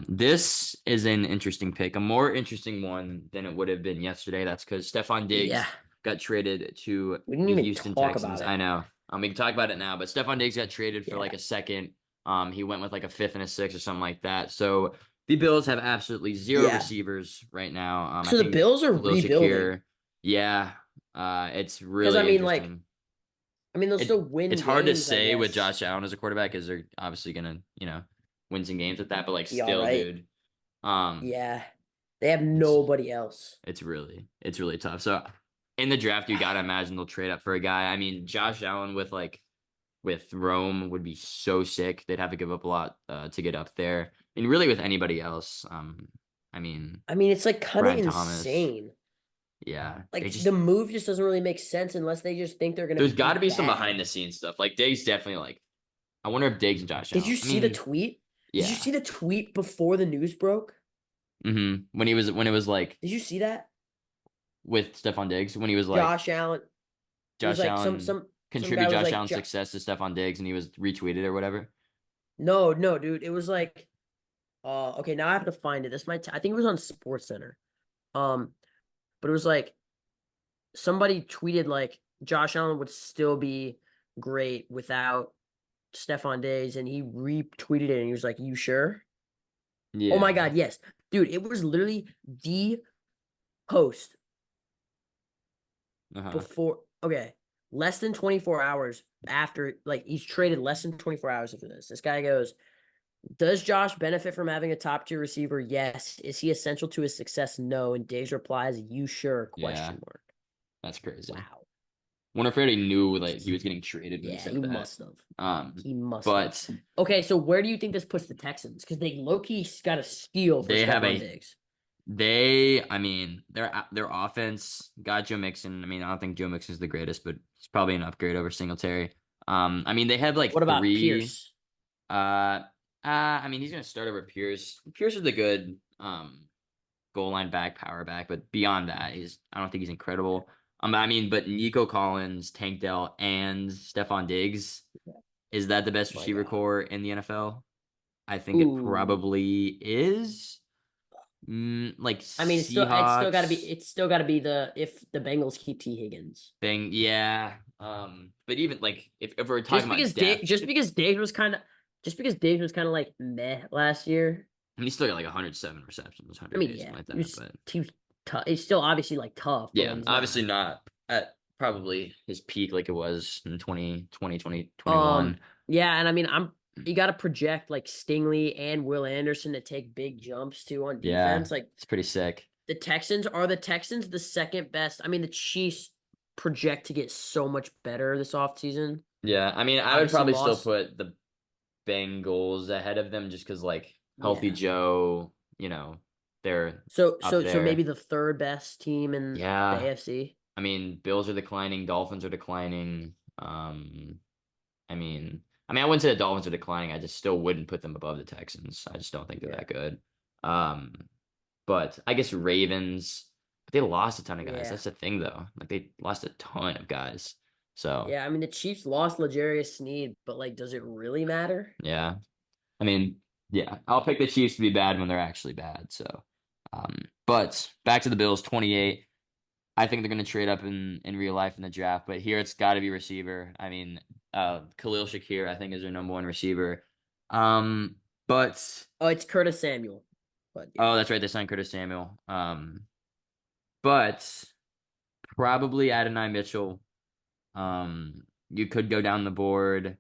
This is an interesting pick, a more interesting one than it would have been yesterday. That's because Stefon Diggs got traded to the Houston Texans. I know. We can talk about it now, but Stefon Diggs got traded for like a second. He went with like a fifth and a sixth or something like that. So the Bills have absolutely zero receivers right now. So the Bills are rebuilding. Yeah. It's really interesting. They'll still win. It's hard to say with Josh Allen as a quarterback because they're obviously gonna, win some games with that, but like still, dude. They have nobody else. It's really tough. So in the draft, you gotta imagine they'll trade up for a guy. I mean, Josh Allen with Rome would be so sick. They'd have to give up a lot to get up there. And really with anybody else, it's like kind of insane. Yeah. Like the move just doesn't really make sense unless they just think they're gonna. There's got to be some behind the scenes stuff. Like Diggs definitely like. I wonder if Diggs and Josh Allen. Did you see the tweet? Yeah. Did you see the tweet before the news broke? Mm-hmm. When it was like. Did you see that? With Stefon Diggs when he was like Josh Allen. Some contribute Josh Allen's success to Stefon Diggs and he was retweeted or whatever. No, dude. It was like, okay, now I have to find it. I think it was on SportsCenter. But it was like somebody tweeted like Josh Allen would still be great without Stefon Diggs, and he retweeted it and he was like, "You sure?" Yeah. Oh my God, yes, dude. It was literally the post before. Okay, less than 24 hours after, like he's traded less than 24 hours after this. This guy goes, "Does Josh benefit from having a top tier receiver? Yes. Is he essential to his success? No." And Diggs replies, "You sure?" ? That's crazy. Wow. Wonder if he already knew like he was getting traded. Yeah, he must have. He must. But okay, so where do you think this puts the Texans? Because they low-key got a steal for Stefon Diggs. Their offense got Joe Mixon. I don't think Joe Mixon's the greatest, but it's probably an upgrade over Singletary. They have like what about Pierce? He's gonna start over Pierce. Pierce is the good goal line back, power back, but beyond that, I don't think he's incredible. But Nico Collins, Tank Dell, and Stefon Diggs, is that the best receiver core in the NFL? I think it probably is. It's still gotta be if the Bengals keep T. Higgins. But even like if we're talking about depth, just because Diggs was kind of like meh last year. He still got like 107 receptions, 100 something like that. He was tough. It's still obviously like tough. Yeah, obviously not at probably his peak like it was in 2020, 2021. Yeah, and you got to project like Stingley and Will Anderson to take big jumps too on defense. Like it's pretty sick. The Texans the second best. The Chiefs project to get so much better this offseason. Yeah, I would probably still put the Bengals ahead of them just because like healthy Joe, they're so maybe the third best team in the AFC. Bills are declining, Dolphins are declining. I mean, I wouldn't say the Dolphins are declining. I just still wouldn't put them above the Texans. I just don't think they're that good. But I guess Ravens, but they lost a ton of guys. Yeah. That's the thing, though. Like they lost a ton of guys. So Yeah, I mean the Chiefs lost L'Jarius Sneed, but like, does it really matter? yeah, I mean, yeah, I'll pick the Chiefs to be bad when they're actually bad. So, but back to the Bills, 28. I think they're going to trade up in real life in the draft, but here it's got to be receiver. I mean, Khalil Shakir, I think, is their number one receiver. But Oh, it's Curtis Samuel. But yeah. oh, that's right, they signed Curtis Samuel. But probably Adonai Mitchell. You could go down the board,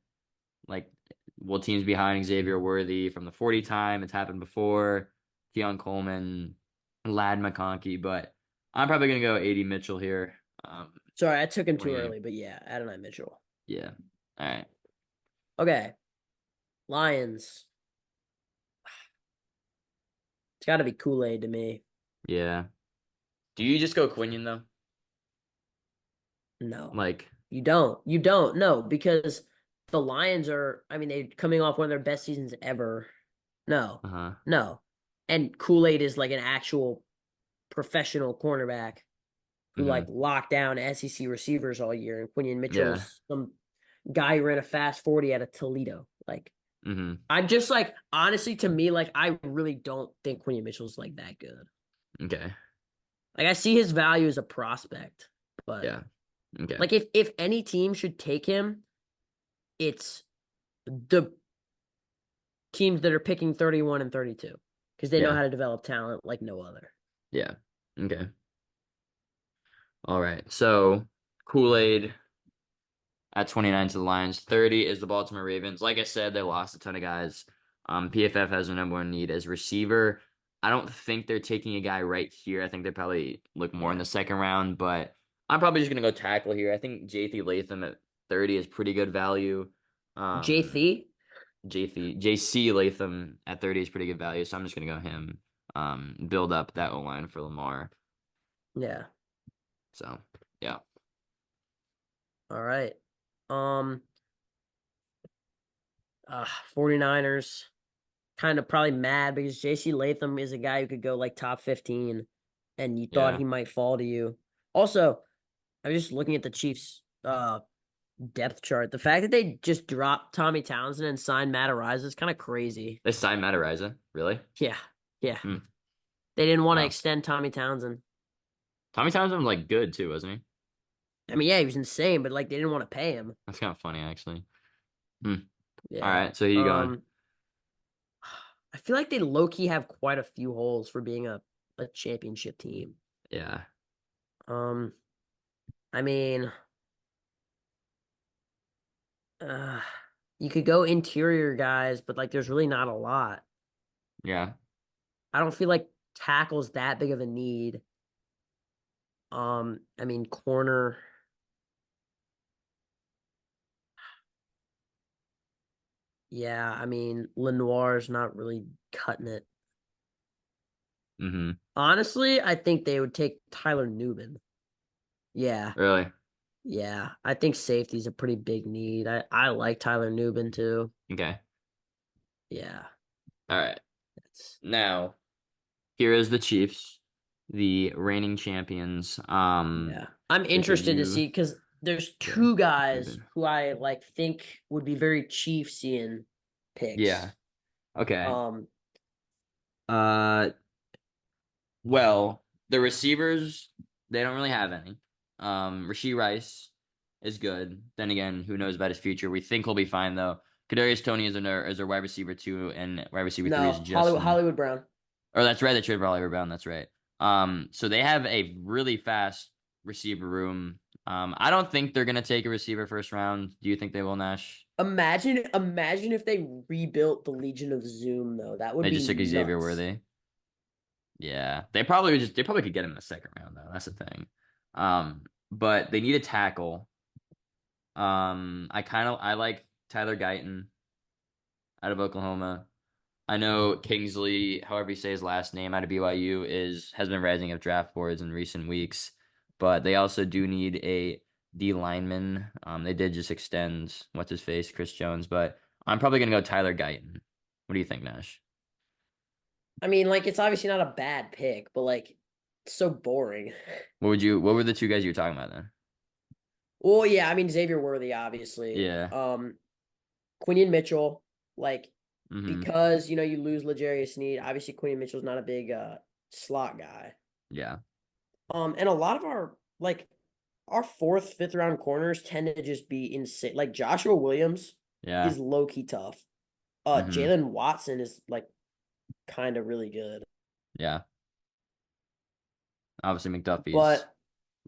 like, will teams behind Xavier Worthy from the 40 time? It's happened before. Keon Coleman, Lad McConkey, but I'm probably gonna go AD Mitchell here. Sorry, I took him too 28. early, but yeah, Adonai Mitchell. Yeah. All right. Okay. Lions. It's got to be Kool-Aid to me. Yeah. Do you just go Quinion though? No. Like you don't. You don't. No, because the Lions are, I mean, they're coming off one of their best seasons ever. No. uh-huh. No. And Kool-Aid is like an actual professional cornerback who like locked down SEC receivers all year. And Quinion Mitchell's some guy who ran a fast 40 out of Toledo. Like, I'm just like, honestly, to me, like, I really don't think Quinion Mitchell's like that good. Okay. Like, I see his value as a prospect, but yeah. Okay. Like, if any team should take him, it's the teams that are picking 31 and 32 because they know how to develop talent like no other. Yeah. Okay. All right. So Kool-Aid at 29 to the Lions. 30 is the Baltimore Ravens. Like I said, they lost a ton of guys. PFF has their number one need as receiver. I don't think they're taking a guy right here. I think they probably look more in the second round, but I'm probably just going to go tackle here. I think J.C. Latham at 30 is pretty good value. J.C. Latham at 30 is pretty good value, so I'm just going to go him. Build up that O-line for Lamar. Yeah. So, yeah. All right. 49ers kind of probably mad because J.C. Latham is a guy who could go like top 15 and you thought he might fall to you. Also, I was just looking at the Chiefs depth chart. The fact that they just dropped Tommy Townsend and signed Matt Araiza is kind of crazy. They signed Matt Araiza? Really? Yeah. Yeah. They didn't want to extend Tommy Townsend. Tommy Townsend was like good too, wasn't he? I mean, yeah, he was insane, but like they didn't want to pay him. That's kind of funny, actually. Yeah. All right, so who you going? I feel like they low-key have quite a few holes for being a championship team. Yeah. I mean, you could go interior guys, but like there's really not a lot. Yeah. I don't feel like tackle's that big of a need. I mean, corner. Yeah, I mean, Lenoir's not really cutting it. Honestly, I think they would take Tyler Newman. Yeah. Really? Yeah, I think safety's a pretty big need. I like Tyler Newman too. Okay. Yeah. All right. Now, here is the Chiefs, the reigning champions. Yeah. I'm interested to see because there's two guys who I like think would be very Chiefsian picks. Yeah. Okay. Well, the receivers, they don't really have any. Rashee Rice is good. Then again, who knows about his future? We think he'll be fine though. Kadarius Toney is a wide receiver 2, and wide receiver 3 is Justin. Hollywood Brown. Oh, that's right. They traded for Hollywood Brown. That's right. So they have a really fast receiver room. I don't think they're gonna take a receiver first round. Do you think they will, Nash? Imagine if they rebuilt the Legion of Zoom though. That would be just took Xavier Worthy. Yeah, they probably could get him in the second round though. That's the thing. But they need a tackle. I like Tyler Guyton out of Oklahoma. I know Kingsley, however you say his last name, out of BYU has been rising up draft boards in recent weeks. But they also do need a D lineman. They did just extend what's his face, Chris Jones, but I'm probably gonna go Tyler Guyton. What do you think, Nash? I mean, like it's obviously not a bad pick, but like it's so boring. What were the two guys you were talking about then? Well, yeah, I mean Xavier Worthy, obviously. Yeah. Quinion Mitchell, like Mm-hmm. because you lose L'Jarius Sneed. Obviously, Quinion Mitchell's not a big slot guy. Yeah. And a lot of our fourth, fifth round corners tend to just be insane. Like Joshua Williams Yeah. is low key tough. Mm-hmm. Jalen Watson is like kind of really good. Yeah. Obviously McDuffie's But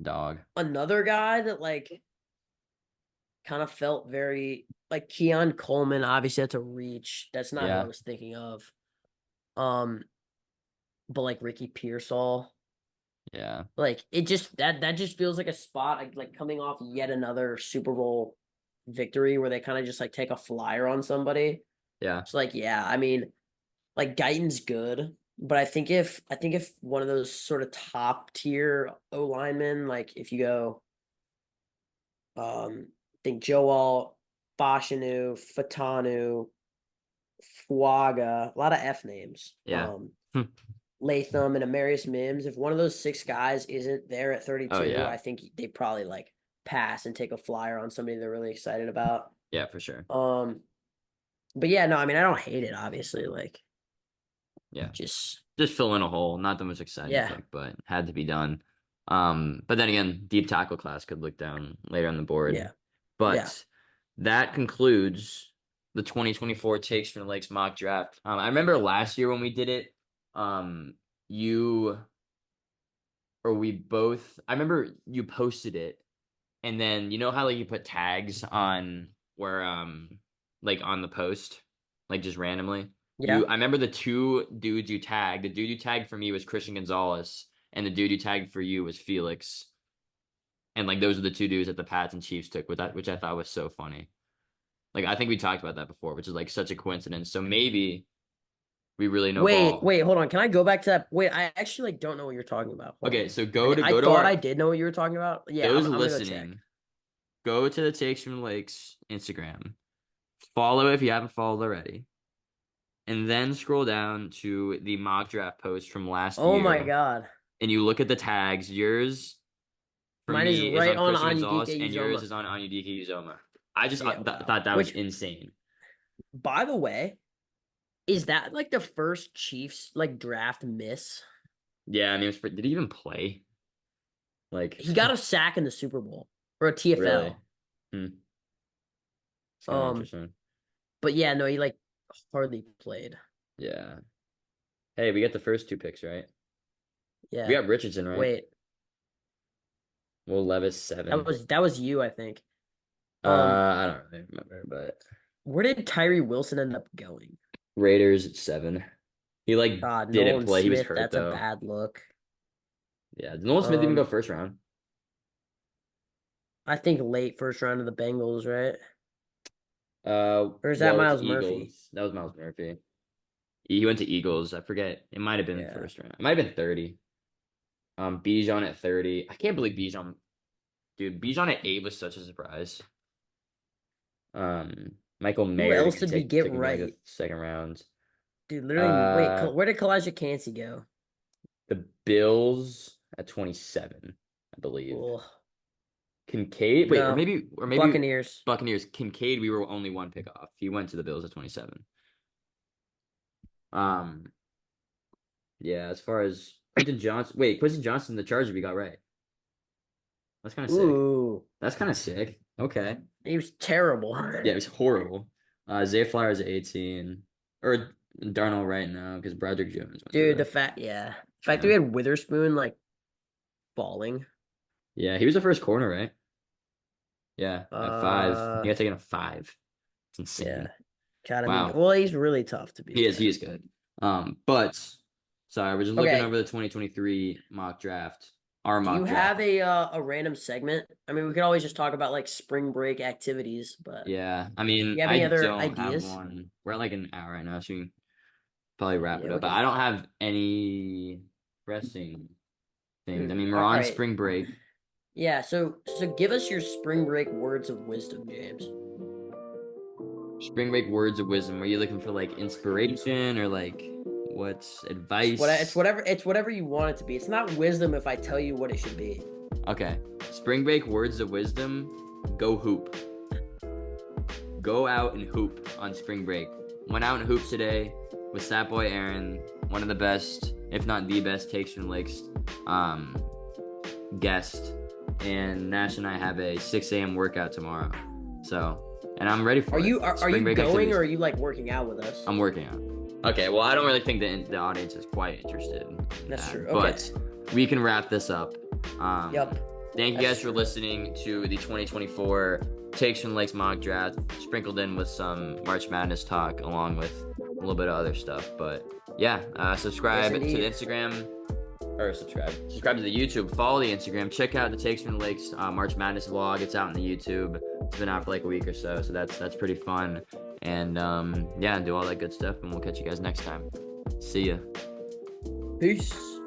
dog. another guy that like kind of felt very like Keon Coleman, obviously that's a reach. That's not who I was thinking of. But like Ricky Pearsall. Yeah. Like it just that just feels like a spot like coming off yet another Super Bowl victory where they kind of just like take a flyer on somebody. Yeah. It's like, yeah, I mean, like Guyton's good, but I think if one of those sort of top tier O linemen, like if you go I think Joel Fashanu, Fatanu, Fuaga, a lot of F names. Yeah. Latham and Amarius Mims. If one of those six guys isn't there at 32, Oh, yeah. I think they probably like pass and take a flyer on somebody they're really excited about. Yeah, for sure. But yeah, no, I mean I don't hate it, obviously. Like yeah. Just fill in a hole. Not the most exciting pick, but had to be done. But then again, deep tackle class could look down later on the board. Yeah. But that concludes the 2024 Takes from the Lakes mock draft. I remember last year when we did it, I remember you posted it, and then you know how like you put tags on where like on the post, like just randomly. Yeah. I remember the two dudes you tagged. The dude you tagged for me was Christian Gonzalez, and the dude you tagged for you was Felix. And like those are the two dudes that the Pats and Chiefs took with that, which I thought was so funny. Like I think we talked about that before, which is like such a coincidence. So maybe we really know. Wait, hold on. Can I go back to that? Wait, I actually like don't know what you're talking about. Okay, so I thought I did know what you were talking about. Yeah, those I'm listening, go to the Takes from the Lakes Instagram. Follow if you haven't followed already. And then scroll down to the mock draft post from last year. Oh my god. And you look at the tags. Yours for Mine me is right on on Christian Gonzalez, Anyudike and yours Uzomah. is on Anyudike Uzomah. I just thought that was insane. By the way, is that like the first Chiefs like draft miss? Yeah, I mean, did he even play? Like he got a sack in the Super Bowl or a TFL. Really? It's kind of interesting. But yeah, no, he like hardly played. Yeah. Hey, we got the first two picks, right? Yeah. We got Richardson, right? Wait. Will Levis 7. That was you, I think. I don't really remember, but where did Tyree Wilson end up going? Raiders at 7. He like didn't play. He was hurt. That's a bad look. Yeah, did Nolan Smith even go first round? I think late first round of the Bengals, right? Or is that Miles Murphy? That was Miles Murphy. He went to Eagles. I forget. It might have been first round. It might have been 30. Bijan at 30. I can't believe Bijan. Dude, Bijan at 8 was such a surprise. Michael Mayer. Who else did we get right? Second round. Dude, literally, wait, where did Kalijah Kancey go? The Bills at 27, I believe. Ugh. Kincaid, wait, no. or maybe Buccaneers. Kincaid, we were only one pick off. He went to the Bills at 27. Yeah, as far as Quentin Johnson, the Charger we got right. That's kind of sick. Ooh. That's kind of sick. Okay. He was terrible. Yeah, it was horrible. Zay Flowers at 18. Or Darnell right now, because Broderick Jones. Dude, the fact that we had Witherspoon like falling. Yeah, he was the first corner, right? Yeah, at 5. He got taken at 5. It's insane. Yeah. Wow. Well, he's really tough to be. He is good. But sorry, we're just looking over the 2023 mock draft. Our mock draft. Do you have a random segment? I mean, we could always just talk about like spring break activities, but yeah, I mean, you have any other ideas? Have one. We're at like an hour right now, so we can probably wrap it up. But I don't have any pressing things. I mean, we're on spring break. Yeah, so give us your spring break words of wisdom, James. Spring break words of wisdom. Are you looking for like inspiration or like what's advice? It's whatever you want it to be. It's not wisdom if I tell you what it should be. Okay. Spring break words of wisdom. Go hoop. Go out and hoop on spring break. Went out and hooped today with Sat Boy Aaron, one of the best, if not the best, Takes from Lakes guest. And Nash and I have a 6 a.m. workout tomorrow. So, and I'm ready for it. Are you going activities. Or are you like working out with us? I'm working out. Okay, well, I don't really think the audience is quite interested in That's that, true. Okay. But we can wrap this up. Yep. Thank you guys for listening to the 2024 Takes from Lakes mock draft, sprinkled in with some March Madness talk, along with a little bit of other stuff. But yeah, subscribe to the Instagram, or subscribe to the YouTube. Follow the Instagram. Check out the Takes from Lakes March Madness vlog. It's out on the YouTube. It's been out for like a week or so, so that's pretty fun. And yeah, do all that good stuff, and we'll catch you guys next time. See ya. Peace.